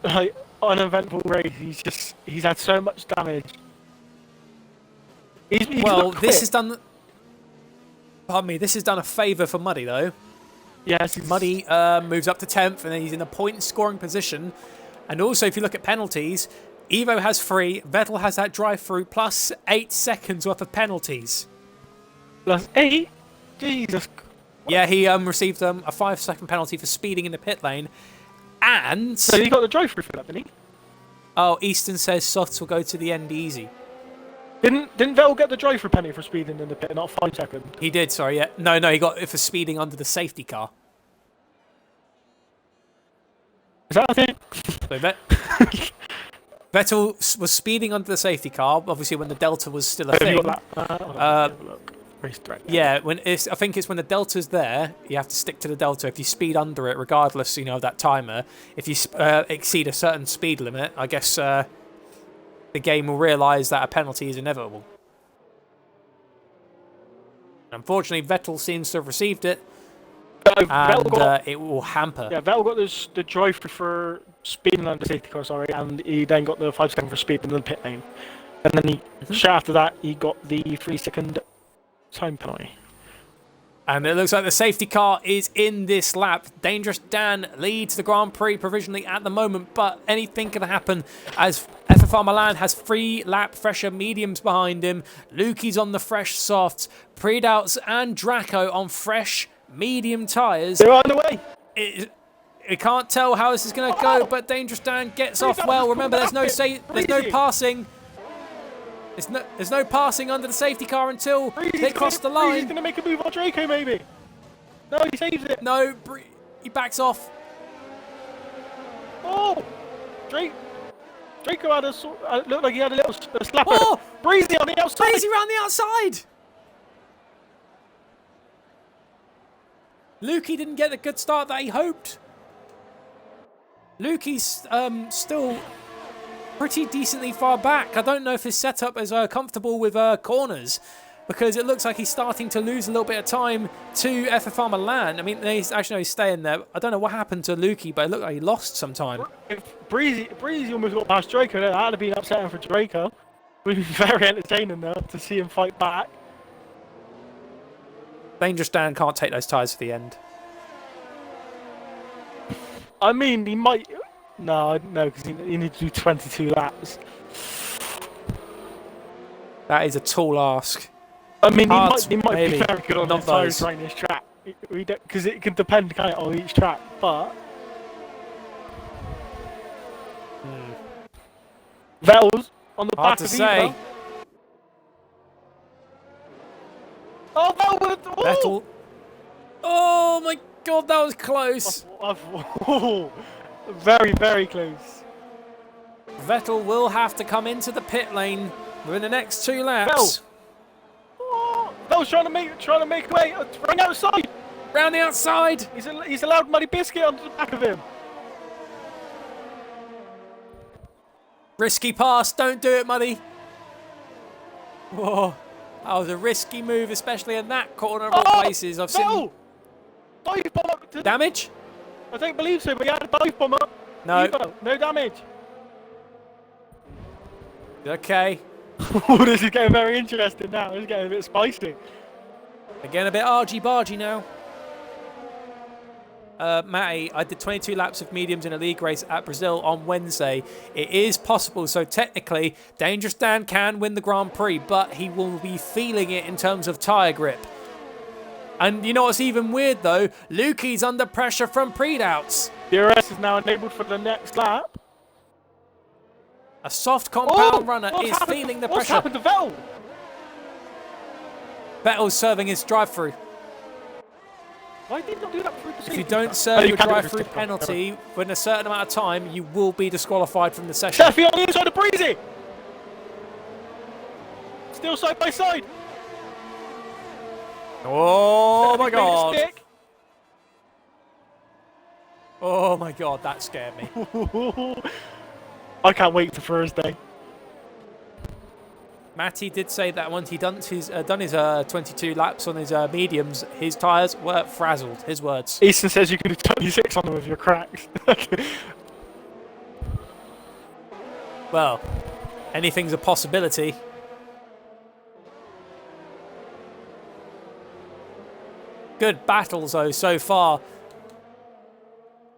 like uneventful race. He's had so much damage. He's Well, this has done. Pardon me. This has done a favour for Muddy, though. Yes, Muddy moves up to 10th, and then he's in a point-scoring position. And also, if you look at penalties, Evo has 3, Vettel has that drive-through, plus 8 seconds worth of penalties. plus 8. Jesus. Yeah, he received a 5-second penalty for speeding in the pit lane. And... So he got the drive-through for that, didn't he? Oh, Easton says softs will go to the end easy. Didn't Vettel get the drive-through penalty for speeding in the pit, not 5 seconds? He did, sorry, yeah. No, he got it for speeding under the safety car. Is that a thing? So Vettel was speeding under the safety car, obviously when the Delta was still a thing. Yeah, I think it's when the Delta's there, you have to stick to the Delta. If you speed under it, regardless, of that timer, if you exceed a certain speed limit, I guess the game will realise that a penalty is inevitable. Unfortunately, Vettel seems to have received it, and it will hamper. Yeah, Vettel got the drive-through for speeding under the safety car, sorry, and he then got the 5 second for speeding in the pit lane. And then straight after that, he got the 3-second time penalty. And it looks like the safety car is in this lap. Dangerous Dan leads the Grand Prix provisionally at the moment, but anything can happen as FFR Milan has 3 lap fresher mediums behind him. Lukey's on the fresh softs. Predouts and Draco on fresh medium tyres. They're on the way. We can't tell how this is going to go, but Dangerous Dan gets off well. Remember, there's no passing. There's no passing under the safety car until they cross the line. He's going to make a move on Draco, maybe. No, he saves it. No, he backs off. Oh, Drake. Draco had looked like he had a little slapper. Oh! Breezy on the outside. Breezy around the outside! Lukey didn't get the good start that he hoped. Lukey's still pretty decently far back. I don't know if his setup is comfortable with corners, because it looks like he's starting to lose a little bit of time to FFR Milan. I mean, he's staying there. I don't know what happened to Lukey, but it looked like he lost some time. If Breezy almost got past Draco, that would have been upsetting for Draco. It would be very entertaining though to see him fight back. Dangerous Dan can't take those tyres to the end. I mean, he might. No, because he needs to do 22 laps. That is a tall ask. I mean, Hard, he might maybe, be very good on not his tyres those. right in this track. Because it can depend kind of on each track, but. Vettel's on the Hard back to of say. Eva. Oh, Vettel. Oh my god, that was close. Very, very close. Vettel will have to come into the pit lane within the next 2 laps. Vettel. Oh, Vettel's trying to make way. Right outside. Round the outside. He's allowed Muddy Biscuit onto the back of him. Risky pass. Don't do it, Muddy. Whoa. That was a risky move, especially in that corner of all places. I've seen dive bomb up. damage. I don't believe so, but he had a dive bomb up. No. Evo, no damage. Okay. This is getting very interesting now. This is getting a bit spicy. Again, a bit argy-bargy now. Matty, I did 22 laps of mediums in a league race at Brazil on Wednesday. It is possible, so technically, Dangerous Dan can win the Grand Prix, but he will be feeling it in terms of tyre grip. And you know what's even weird though? Lukey's under pressure from pre-doubts. DRS is now enabled for the next lap. A soft compound runner is feeling the pressure. What's happened to Vettel? Vettel's serving his drive-through. Why did he not do that through the If you safety don't car? serve you your can do it drive-through with safety car. penalty within a certain amount of time, you will be disqualified from the session. Steffi on the inside of Breezy! Still side by side. Oh my Made a god. stick. Oh my god, that scared me. I can't wait for Thursday. Matty did say that once he'd done his 22 laps on his mediums, his tyres were frazzled. His words. Easton says you could do 26 on them with your cracks. Well, anything's a possibility. Good battles though so far.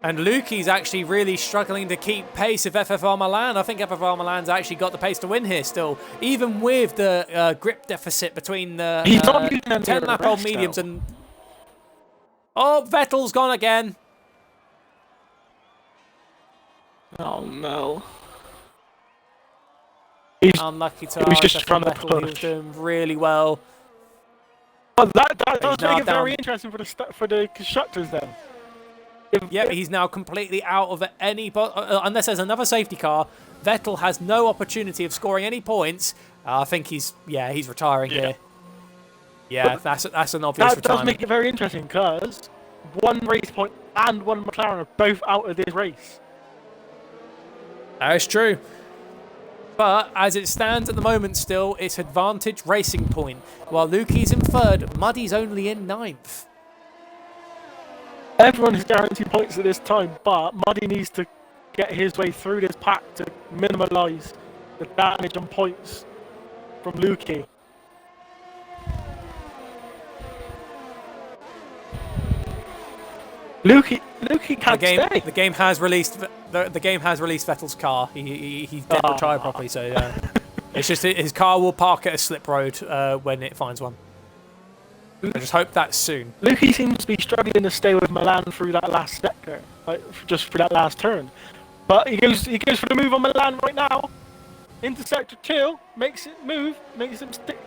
And Lukey's actually really struggling to keep pace with FFR Milan. I think FFR Milan's actually got the pace to win here still, even with the grip deficit between the 10-lap-old mediums and... Oh, Vettel's gone again. Oh no. Unlucky to was just trying to Vettel. He was doing really well. Oh, that does now make it down. very interesting for the constructors then. Yeah, he's now completely out of any... unless there's another safety car, Vettel has no opportunity of scoring any points. I think he's retiring here. Yeah, that's an obvious That does retirement. make it very interesting because one race point and one McLaren are both out of this race. That is true. But as it stands at the moment still, it's advantage racing point. While Lukey's in third, Muddy's only in ninth. Everyone is guaranteed points at this time, but Muddy needs to get his way through this pack to minimalise the damage on points from Lukey. Lukey can't stay. The game has released Vettel's car. He didn't retire properly, so it's just his car will park at a slip road when it finds one. I just hope that's soon. Lukey seems to be struggling to stay with Milan through that last sector, like just through that last turn. But he goes for the move on Milan right now. Into sector 2, makes it move, makes him stick.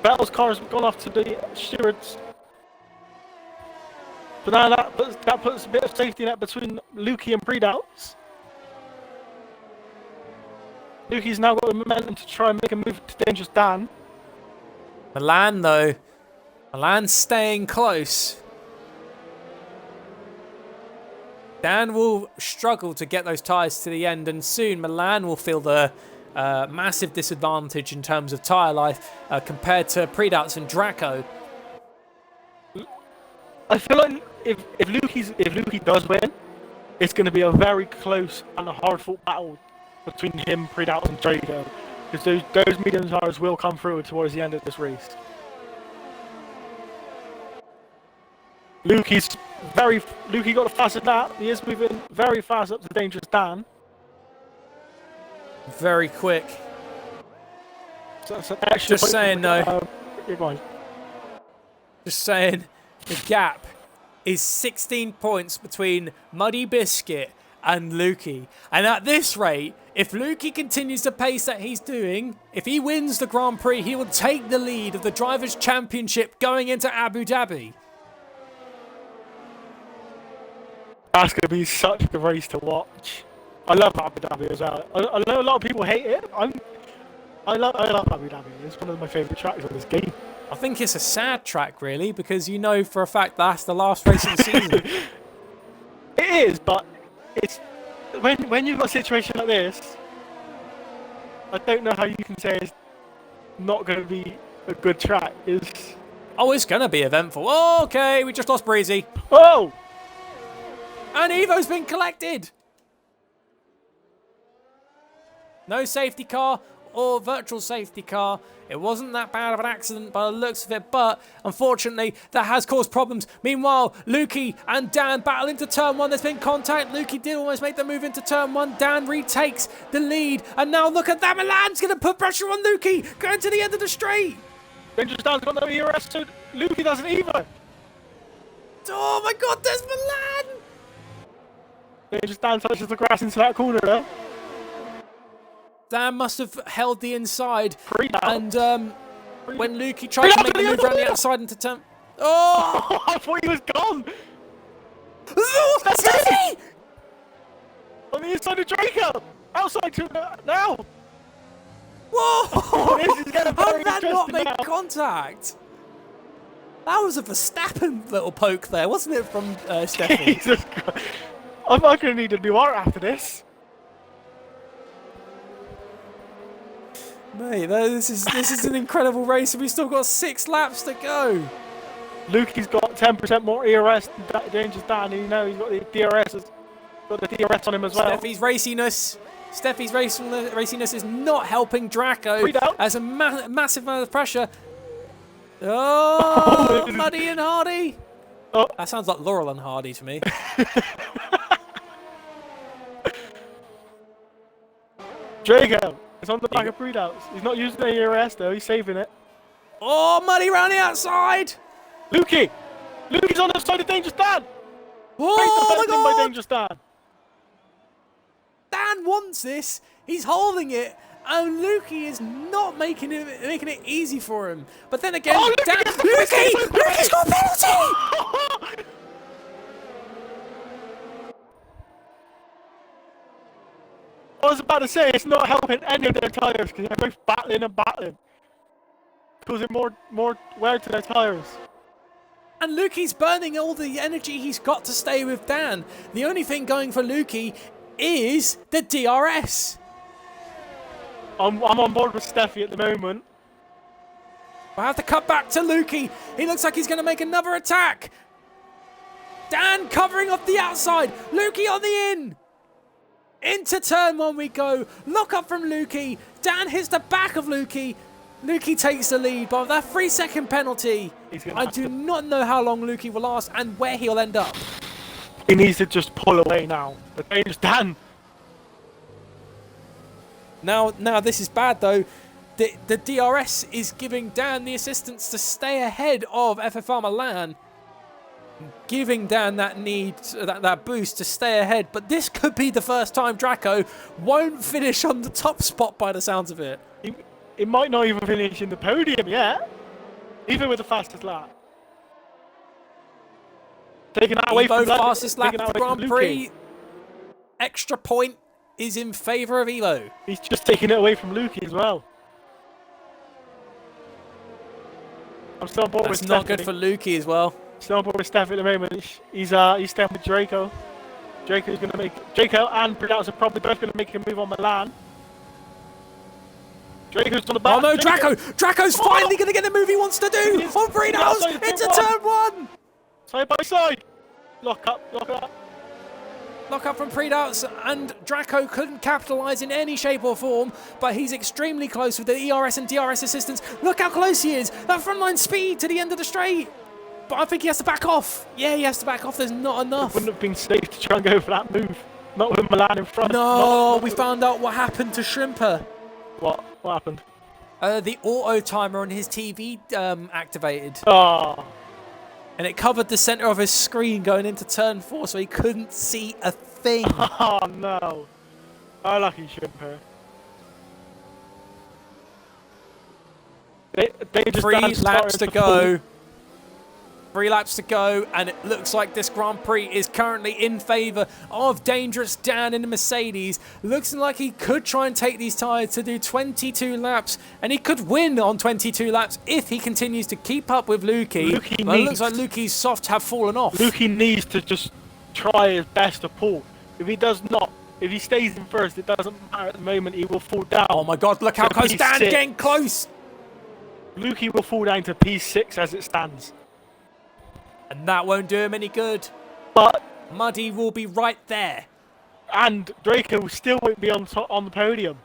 Vettel's car's gone off to the stewards. But now that puts a bit of safety net between Lukey and Pre-Doubts. Lukey's now got the momentum to try and make a move to Dangerous Dan. Milan, though. Milan's staying close. Dan will struggle to get those tyres to the end, and soon Milan will feel the massive disadvantage in terms of tyre life compared to Predats and Draco. I feel like if Lukey does win, it's going to be a very close and a hard-fought battle between him, Predats, and Draco, because those medium tyres will come through towards the end of this race. Lukey got the fastest lap. He is moving very fast up to Dangerous Dan. Very quick. So that's an extra Just saying, though. You're going. Just saying, the gap is 16 points between Muddy Biscuit and Lukey. And at this rate, if Lukey continues the pace that he's doing, if he wins the Grand Prix, he will take the lead of the Drivers' Championship going into Abu Dhabi. That's going to be such a race to watch. I love Abu Dhabi as well. I know a lot of people hate it. I love Abu Dhabi. It's one of my favourite tracks of this game. I think it's a sad track, really, because you know for a fact that's the last race of the season. It is, but it's when you've got a situation like this, I don't know how you can say it's not going to be a good track. Oh, it's going to be eventful. Oh, okay, we just lost Breezy. Oh! And Evo's been collected. No safety car or virtual safety car. It wasn't that bad of an accident by the looks of it, but unfortunately that has caused problems. Meanwhile, Lukey and Dan battle into turn one. There's been contact. Lukey did almost make the move into turn one. Dan retakes the lead. And now look at that. Milan's going to put pressure on Lukey. Going to the end of the straight. Dangerous Dan's got no ERS, so Lukey doesn't either. Oh my God, there's Milan. Dangerous Dan touches the grass into that corner there. Dan must have held the inside. And when Lukey tried to make the move around the outside into turn... Oh! I thought he was gone! Oh, Steffi! On the inside of Draco! Outside to now! Whoa! This is getting How very did that not make now. Contact? That was a Verstappen little poke there, wasn't it, from Steffi? Jesus Christ. I'm not going to need a new art after this. Mate, this is an incredible race, and we've still got 6 laps to go. Lukey's got 10% more ERS than Dangerous Dan. You know he's got the DRS on him as well. Steffi's raciness is not helping Draco as a massive amount of pressure. Oh, Muddy and Hardy. Oh. That sounds like Laurel and Hardy to me. Draco is on the back of Predats. He's not using the ERS though. He's saving it. Oh, Muddy round the outside. Lukey's on the side of Dangerous Dan. Oh my God! By Dangerous Dan. Dan wants this. He's holding it, and Lukey is not making it easy for him. But then again, Lukey's got a penalty. I was about to say it's not helping any of their tyres because they're both battling, causing more wear to their tyres. And Lukey's burning all the energy he's got to stay with Dan. The only thing going for Lukey is the DRS. I'm on board with Steffi at the moment. We'll have to cut back to Lukey. He looks like he's going to make another attack. Dan covering off the outside. Lukey on the in. Into turn one we go. Lock up from Lukey. Dan hits the back of Lukey. Lukey takes the lead, but that 3-second penalty, I do not know how long Lukey will last and where he'll end up. He needs to just pull away now. The dangerous Dan. Now this is bad though. The DRS is giving Dan the assistance to stay ahead of FFR Milan, giving Dan that that boost to stay ahead. But this could be the first time Draco won't finish on the top spot by the sounds of it. It might not even finish in the podium yet, even with the fastest lap. Taking that away from fastest lap of the Grand Prix. Extra point is in favour of Elo. He's just taking it away from Lukey as well. I'm still on board with That's not good Stephanie. for Lukey as well. Still on board with Steph at the moment. He's stepping with Draco. Draco and Prudhouse are probably both going to make a move on Milan. Draco's on the back. Oh no, Draco's finally going to get the move he wants to do on Prudhouse into turn 1. Side by side. Lock up. Lock up from Prudhouse, and Draco couldn't capitalise in any shape or form, but he's extremely close with the ERS and DRS assistance. Look how close he is. That frontline speed to the end of the straight. But I think he has to back off. Yeah, he has to back off. There's not enough. It wouldn't have been safe to try and go for that move. Not with Milan in front. No, we found out what happened to Shrimper. What happened? The auto timer on his TV activated. Oh. And it covered the centre of his screen going into turn 4, so he couldn't see a thing. Oh no. Oh, lucky Shrimper. They just 3 laps to go. 3 laps to go, and it looks like this Grand Prix is currently in favour of Dangerous Dan in the Mercedes. Looks like he could try and take these tyres to do 22 laps, and he could win on 22 laps if he continues to keep up with Lukey. But it looks like Lukey's softs have fallen off. Lukey needs to just try his best to pull. If he does not, if he stays in first, it doesn't matter at the moment, he will fall down. Oh my god, look how close Dan's getting close! Lukey will fall down to P6 as it stands. And that won't do him any good. But Muddy will be right there. And Draco still won't be on the podium.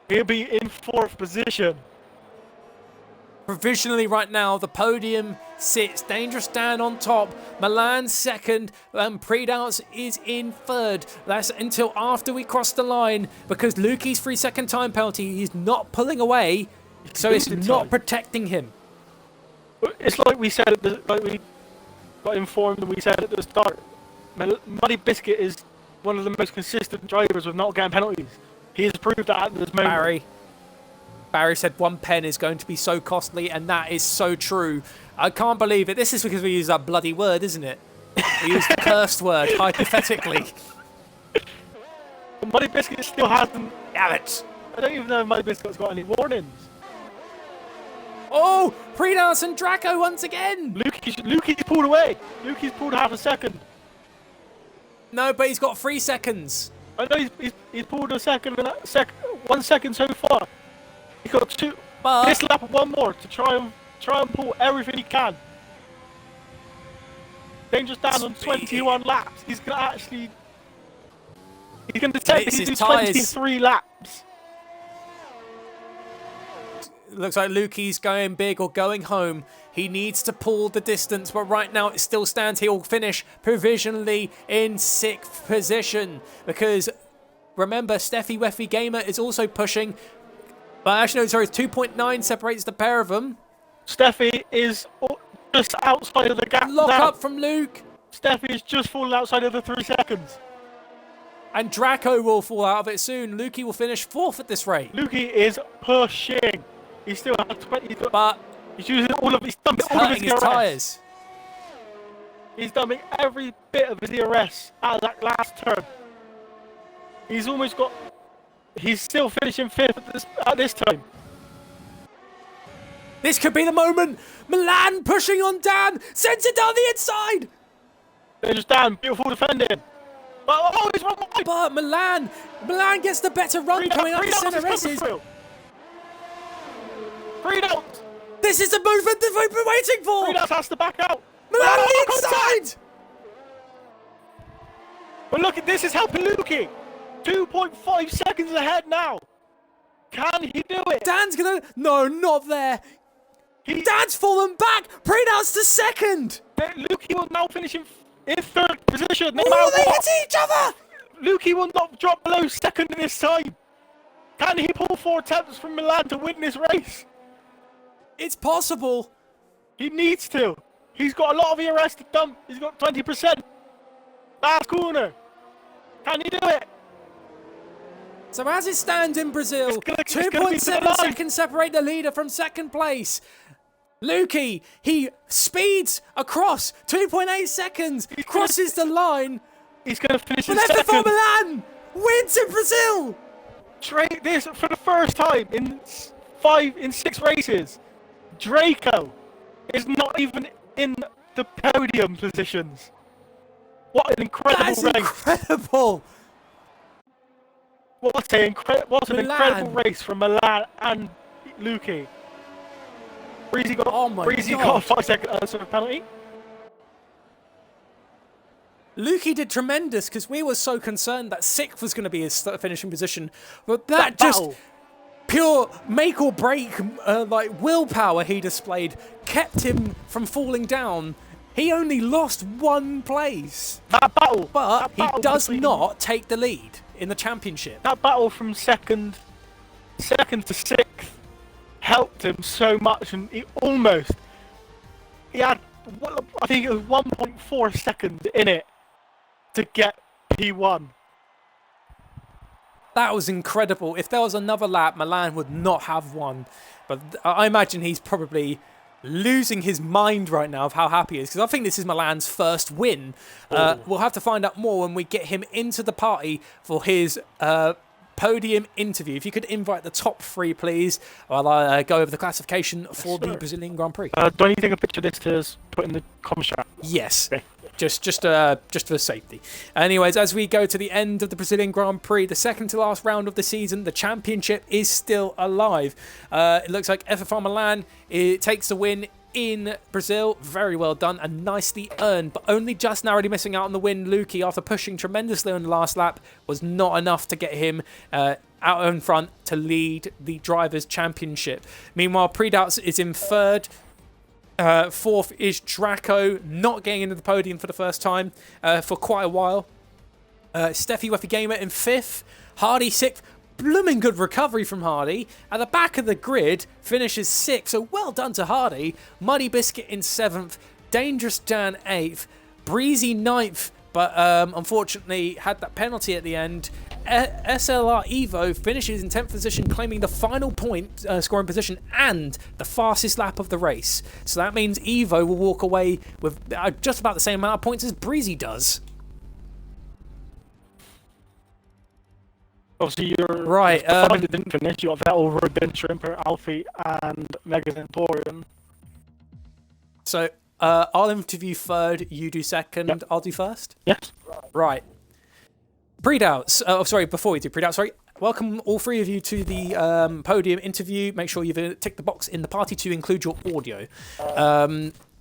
He'll be in 4th position. Provisionally right now, the podium sits Dangerous Dan on top, Milan 2nd, and Prudhouse is in 3rd. That's until after we cross the line, because Lukey's 3-second time penalty, he's not pulling away, so it's not protecting him. It's like we said, like we got informed and we said at the start, Muddy Biscuit is one of the most consistent drivers with not getting penalties. He has proved that at this moment. Barry said 1 pen is going to be so costly, and that is so true. I can't believe it. This is because we use that bloody word, isn't it? We use the cursed word, hypothetically. But Muddy Biscuit still hasn't... Damn it! I don't even know if Muddy Biscuit's got any warnings. Oh! Prudhouse and Draco once again! Lukey's pulled away. Lukey's pulled half a second. No, but he's got 3 seconds. I know he's pulled a second and 1 second so far. He's got 2. But this lap, 1 more to try and pull everything he can. Dangerous Dan on 21 laps. He's gonna actually. He's gonna technically do 23 laps. Looks like Lukey's going big or going home. He needs to pull the distance, but right now it still stands. He'll finish provisionally in 6th position because remember, Steffi Weffy Gamer is also pushing. But actually, no, sorry, 2.9 separates the pair of them. Steffi is just outside of the gap. Lock up from Luke. Steffi is just falling outside of the 3 seconds. And Draco will fall out of it soon. Lukey will finish 4th at this rate. Lukey is pushing. He still has 20. But he's using all of his tyres. He's dumping every bit of his ERS out of that last turn. He's almost got. He's still finishing 5th at this time. This could be the moment. Milan pushing on Dan. Sends it down the inside. There's Dan. Beautiful defending. Oh, he's wrong way. But Milan gets the better run coming up to centre S's. Prudhouse. This is the movement that we've been waiting for. Prudhouse has to back out. Milan on the inside. But look, this is helping Lukey. 2.5 seconds ahead now. Can he do it? Dan's gonna... No, not there. Dan's fallen back. Prudhouse to 2nd. Lukey will now finish in 3rd position. No matter they hit each other. Lukey will not drop below 2nd in this time. Can he pull 4 attempts from Milan to win this race? It's possible. He needs to. He's got a lot of ERS to dump. He's got 20%. Last corner. Can he do it? So as it stands in Brazil, 2.7 seconds separate the leader from 2nd place. Lukey, he speeds across 2.8 seconds, crosses the line, He's going to finish in But second. F04 Milan wins in Brazil. This for the first time in 6 races. Draco is not even in the podium positions. What an incredible That's race! incredible. What an incredible race from Milan and Luki. Breezy got a 5-second unswerved penalty. Luki did tremendous because we were so concerned that 6th was going to be his finishing position, but that just battle. Pure make or break, like willpower he displayed, kept him from falling down. He only lost 1 place, That battle, but he does between- not take the lead in the championship. That battle from second to 6th helped him so much, and he had, I think it was 1.4 seconds in it to get P1. That was incredible. If there was another lap, Milan would not have won. But I imagine he's probably losing his mind right now of how happy he is, because I think this is Milan's first win. We'll have to find out more when we get him into the party for his podium interview. If you could invite the top 3, please, while I go over the classification for the Brazilian Grand Prix. Do I need to take a picture of this to put in the comment chat? Yes. Okay. Just for safety. Anyways, as we go to the end of the Brazilian Grand Prix, the second to last round of the season, the championship is still alive. It looks like FFR Milan takes the win in Brazil. Very well done and nicely earned, but only just narrowly missing out on the win. Luki, after pushing tremendously on the last lap, was not enough to get him out in front to lead the Drivers' Championship. Meanwhile, Predouts is in 3rd. 4th is Draco, not getting into the podium for the first time for quite a while. Steffi Weffy Gamer in 5th. Hardy 6th. Blooming good recovery from Hardy. At the back of the grid, finishes 6th, so well done to Hardy. Muddy Biscuit in 7th. Dangerous Dan 8th. Breezy 9th, but unfortunately had that penalty at the end. SLR Evo finishes in 10th position, claiming the final point scoring position and the fastest lap of the race. So that means Evo will walk away with just about the same amount of points as Breezy does. Obviously, you're right. Didn't finish. You got Vettel, Road Venture, Emperor, Alfie, and Mega Centurion. So I'll interview 3rd, you do 2nd, Yep. I'll do 1st? Yes. Right. Pre-doubts. Before we do pre-doubts, welcome all 3 of you to the podium interview. Make sure you've ticked the box in the party to include your audio.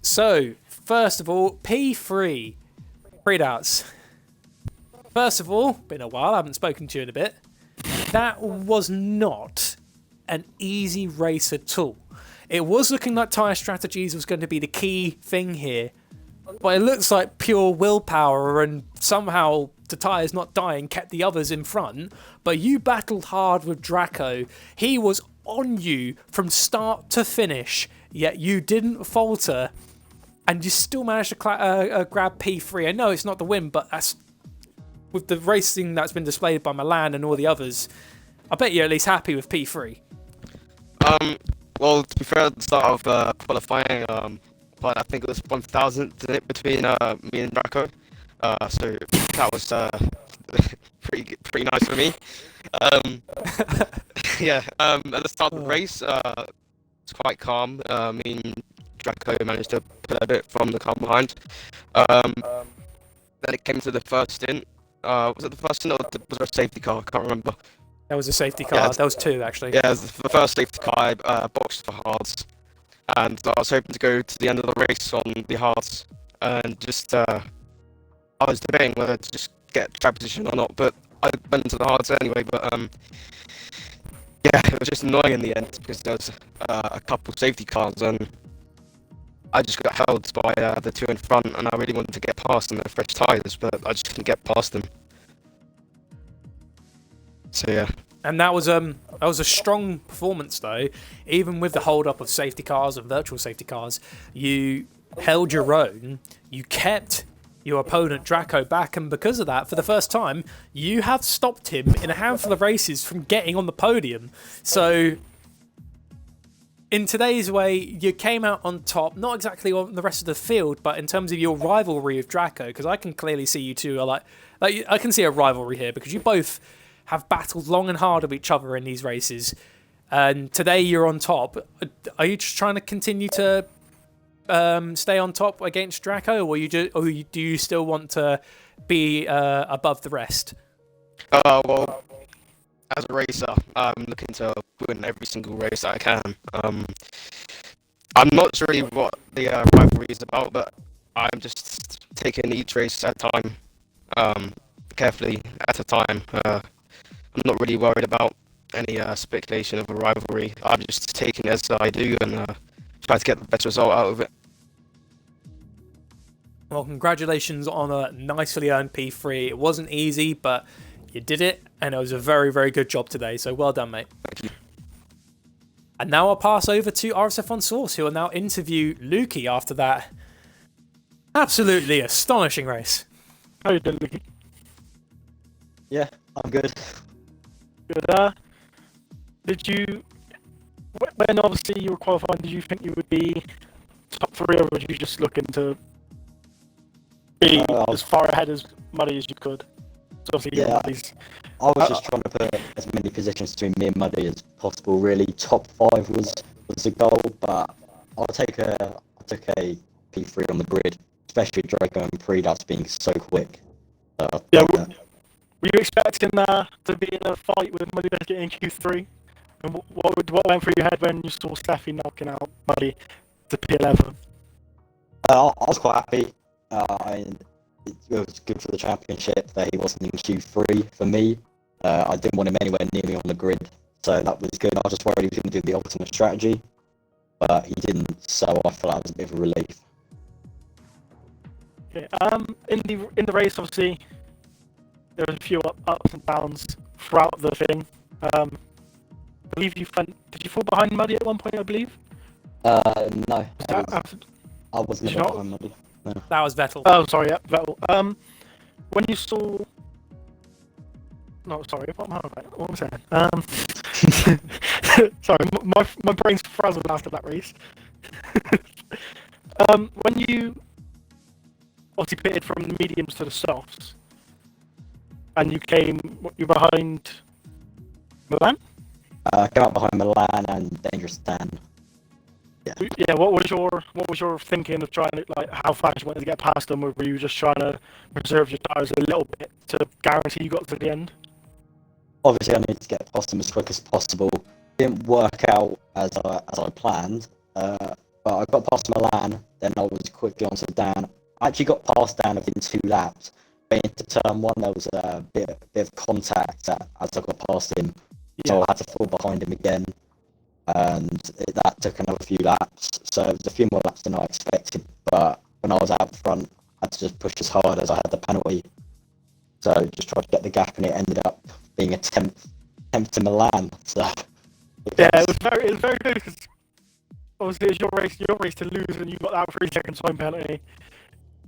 So, first of all, P3. Pre-doubts. First of all, been a while, I haven't spoken to you in a bit. That was not an easy race at all. It was looking like tyre strategies was going to be the key thing here, but it looks like pure willpower and somehow the tyres not dying kept the others in front. But you battled hard with Draco. He was on you from start to finish, yet you didn't falter, and you still managed to grab P3. I know it's not the win, but that's with the racing that's been displayed by Milan and all the others. I bet you're at least happy with P3. Well, to be fair, at the start of qualifying, but I think it was 1,000th in it between me and Draco. So that was pretty nice for me. Yeah. At the start of the race, it's quite calm. Me and Draco managed to pull a bit from the car behind. Then it came to the first stint. Was it the first stint or was there a safety car? I can't remember. That was a safety car. Yeah, That was 2, actually. Yeah, it was the first safety car I boxed for hards. And I was hoping to go to the end of the race on the hards. And just, I was debating whether to just get track position or not, but I went into the hards anyway. But yeah, it was just annoying in the end because there was a couple safety cars and I just got held by the 2 in front, and I really wanted to get past them with fresh tyres, but I just couldn't get past them. So yeah. And that was a strong performance, though. Even with the hold up of safety cars and virtual safety cars, you held your own. You kept your opponent Draco back, and because of that, for the first time, you have stopped him in a handful of races from getting on the podium. So in today's way, you came out on top, not exactly on the rest of the field, but in terms of your rivalry with Draco, because I can clearly see you two are like I can see a rivalry here because you both have battled long and hard with each other in these races, and today you're on top. Are you just trying to continue to stay on top against Draco, or do you still want to be above the rest? Well, as a racer, I'm looking to win every single race that I can. I'm not sure really what the rivalry is about, but I'm just taking each race at a time, carefully at a time. I'm not really worried about any speculation of a rivalry. I'm just taking it as I do and try to get the best result out of it. Well, congratulations on a nicely earned P3. It wasn't easy, but you did it, and it was a very, very good job today. So well done, mate. Thank you. And now I'll pass over to RSF1 Source, who will now interview Lukey after that absolutely astonishing race. How you doing, Lucky? Yeah, I'm good. Good. Did you, when obviously you were qualifying, did you think you would be top 3, or were you just looking to be as far ahead as Muddy as you could? So obviously, Yeah, Muddy's, I was just trying to put as many positions between me and Muddy as possible. Really, top 5 was the goal, but I took a P3 on the grid, especially Draco and Pre-Dubs being so quick. Yeah, were you expecting to be in a fight with Muddy Biscuit in Q3? And what went through your head when you saw Steffi knocking out Muddy to P11? I was quite happy. It was good for the championship that he wasn't in Q3 for me. I didn't want him anywhere near me on the grid, so that was good. I was just worried he was going to do the ultimate strategy, but he didn't, so I felt that was a bit of a relief. Okay, in the race, obviously, there was a few ups and downs throughout the thing. I believe did you fall behind Muddy at one point, I believe? No. I was never behind Muddy. No. That was Vettel. Oh, sorry, yeah, Vettel. When you saw... No, sorry, what am I saying? Sorry, my brain's frazzled after that race. When you obviously pitted from the mediums to the softs, and you're behind Milan? I came out behind Milan and Dangerous Dan. Yeah. What was your thinking of trying to, like, how fast you wanted to get past them, or were you just trying to preserve your tires a little bit to guarantee you got to the end? Obviously, I needed to get past them as quick as possible. Didn't work out as I planned, but I got past Milan. Then I was quickly onto Dan. I actually got past Dan within 2 laps. But into turn 1, there was a bit of contact as I got past him, so I had to fall behind him again. And that took another few laps, so it was a few more laps than I expected, but when I was out front, I had to just push as hard as I had the penalty, so just tried to get the gap, and it ended up being a 10th to Milan, so... it was very good, because obviously it was your race to lose, and you got that 3-second time penalty.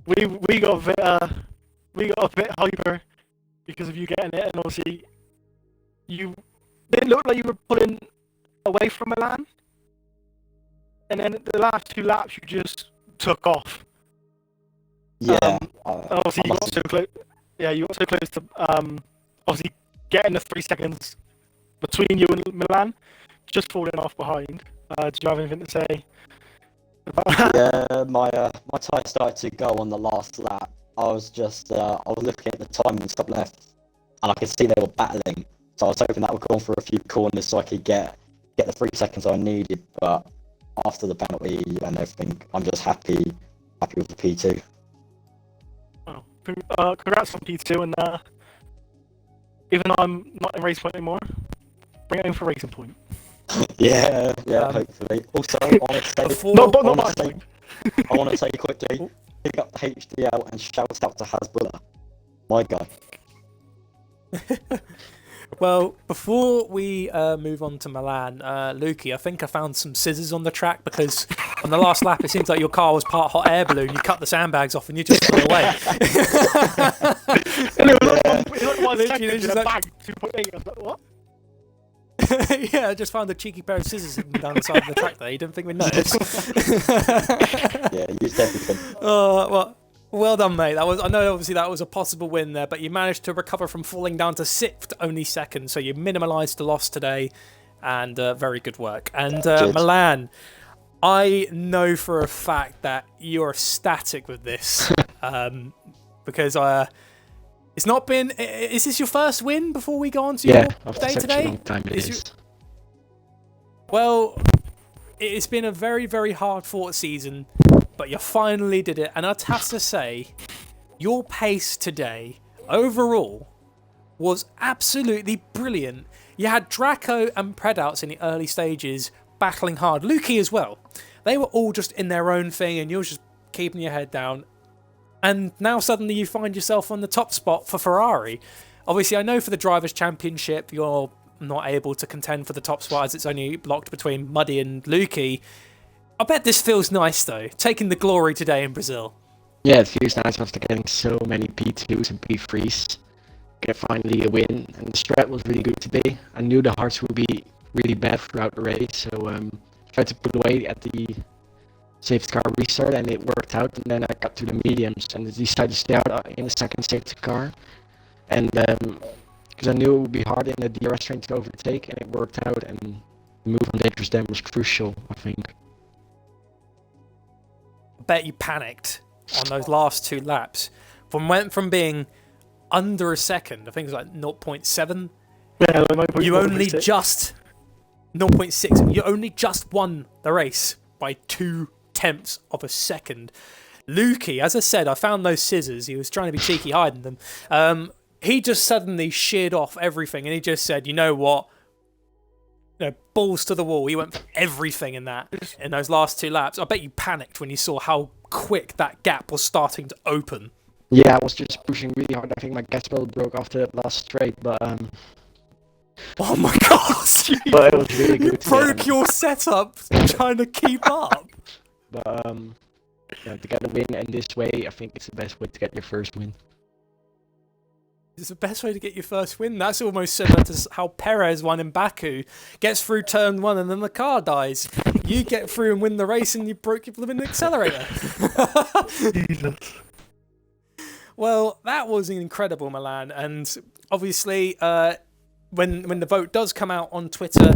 We got a bit hyper because of you getting it, and obviously you didn't look like you were pulling away from Milan, and then the last 2 laps you just took off. Yeah. Obviously you got so close. Yeah, you got so close to obviously getting the 3 seconds between you and Milan, just falling off behind. Do you have anything to say about that? Yeah, my tyre started to go on the last lap. I was looking at the time and top left, and I could see they were battling, so I was hoping that would go on for a few corners so I could get the 3 seconds I needed, but after the penalty and everything, I'm just happy with the P2. Well, congrats on P2, and even though I'm not in Race Point anymore, bring it in for Racing Point. yeah, hopefully. Also, I want to say quickly, pick up the HDL and shout out to Hasbulla, my guy. Well, before we move on to Milan, Lukey, I think I found some scissors on the track, because on the last lap it seems like your car was part hot air balloon. You cut the sandbags off and you just flew away. And it was like 1 second in a bag, 2.8. I was like, what? Yeah, I just found a cheeky pair of scissors hidden down the side of the track there. You didn't think we'd notice? Yeah, used everything. Well done, mate. I know obviously that was a possible win there, but you managed to recover from falling down to 6th, only 2nd, so you minimalised the loss today, and very good work. And Milan, I know for a fact that you're ecstatic with this, because it's not been. Is this your first win before we go on to your day today? Long time it is. Well, it's been a very, very hard-fought season, but you finally did it. And I'd have to say, your pace today, overall, was absolutely brilliant. You had Draco and Predouts in the early stages battling hard. Lukey as well. They were all just in their own thing, and you're just keeping your head down. And now suddenly you find yourself on the top spot for Ferrari. Obviously, I know for the Drivers' Championship, you're not able to contend for the top spot as it's only blocked between Muddy and Lukey. I bet this feels nice, though, taking the glory today in Brazil. Yeah, it feels nice after getting so many P2s and P3s. Get finally a win, and the strat was really good today. I knew the hards would be really bad throughout the race, so tried to put away at the safety car restart, and it worked out. And then I got to the mediums and decided to stay out in the second safety car. And because I knew it would be hard in the DRS train to overtake, and it worked out. And the move on dangerous dam was crucial, I think. I bet you panicked on those last 2 laps. Went from being under a second, I think it was like 0.7. Yeah, like You only just 0.6. You only just won the race by 0.2 of a second. Lukey, as I said, I found those scissors. He was trying to be cheeky hiding them. He just suddenly sheared off everything, and he just said, "You know what? Balls to the wall." He went for everything in those last 2 laps. I bet you panicked when you saw how quick that gap was starting to open. Yeah, I was just pushing really hard. I think my gas pedal broke after that last straight, but Oh my god! but it was really good. You broke your setup trying to keep up. But to get a win in this way, I think it's the best way to get your first win. It's the best way to get your first win. That's almost similar to how Perez won in Baku. Gets through turn 1 and then the car dies. You get through and win the race and you broke your blooming accelerator. Jesus. Well, that was incredible, Milan. And obviously, when the vote does come out on Twitter,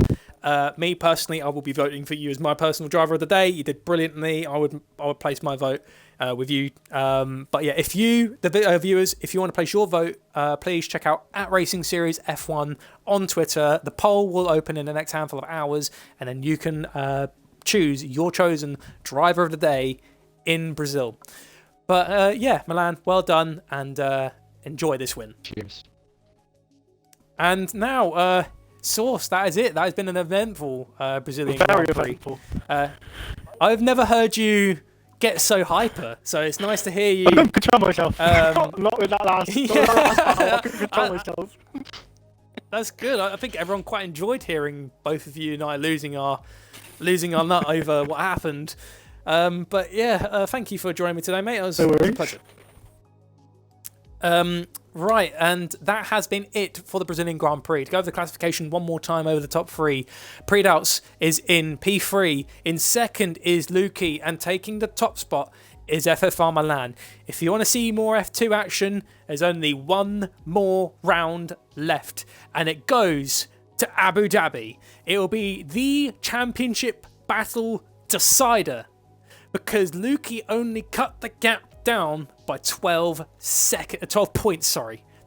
me personally, I will be voting for you as my personal driver of the day. You did brilliantly. I would place my vote with you. But yeah, if you, the viewers, if you want to place your vote, please check out @RacingSeriesF1 on Twitter. The poll will open in the next handful of hours, and then you can choose your chosen driver of the day in Brazil. But yeah, Milan, well done, and enjoy this win. Cheers. And now, Source, that is it. That has been an eventful Brazilian Very Grand Prix. eventful. I've never heard you get so hyper, so it's nice to hear you. I couldn't control myself. Not with that last. Yeah. Not with that last battle. I couldn't control myself. That's good. I think everyone quite enjoyed hearing both of you and I losing our nut over what happened. But yeah, thank you for joining me today, mate. It was a pleasure. Right, and that has been it for the Brazilian Grand Prix. To go over the classification one more time over the top 3, Predouts is in P3. In second is Lukey, and taking the top spot is FFR Milan. If you want to see more F2 action, there's only one more round left, and it goes to Abu Dhabi. It will be the championship battle decider, because Lukey only cut the gap down by 12 points.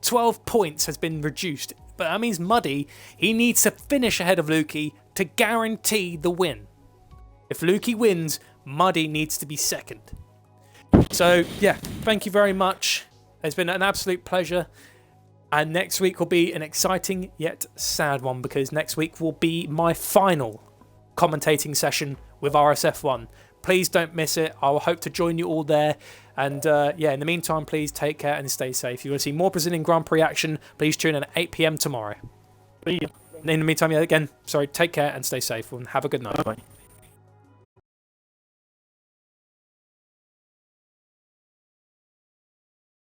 12 points has been reduced, but that means Muddy, he needs to finish ahead of Lukey to guarantee the win. If Lukey wins, Muddy needs to be second. So yeah, thank you very much. It's been an absolute pleasure. And next week will be an exciting yet sad one, because next week will be my final commentating session with RSF1. Please don't miss it. I will hope to join you all there. And yeah, in the meantime, please take care and stay safe. If you want to see more Brazilian Grand Prix action, please tune in at 8 PM tomorrow. See ya. In the meantime, yeah, again, sorry, take care and stay safe, and have a good night. Bye-bye.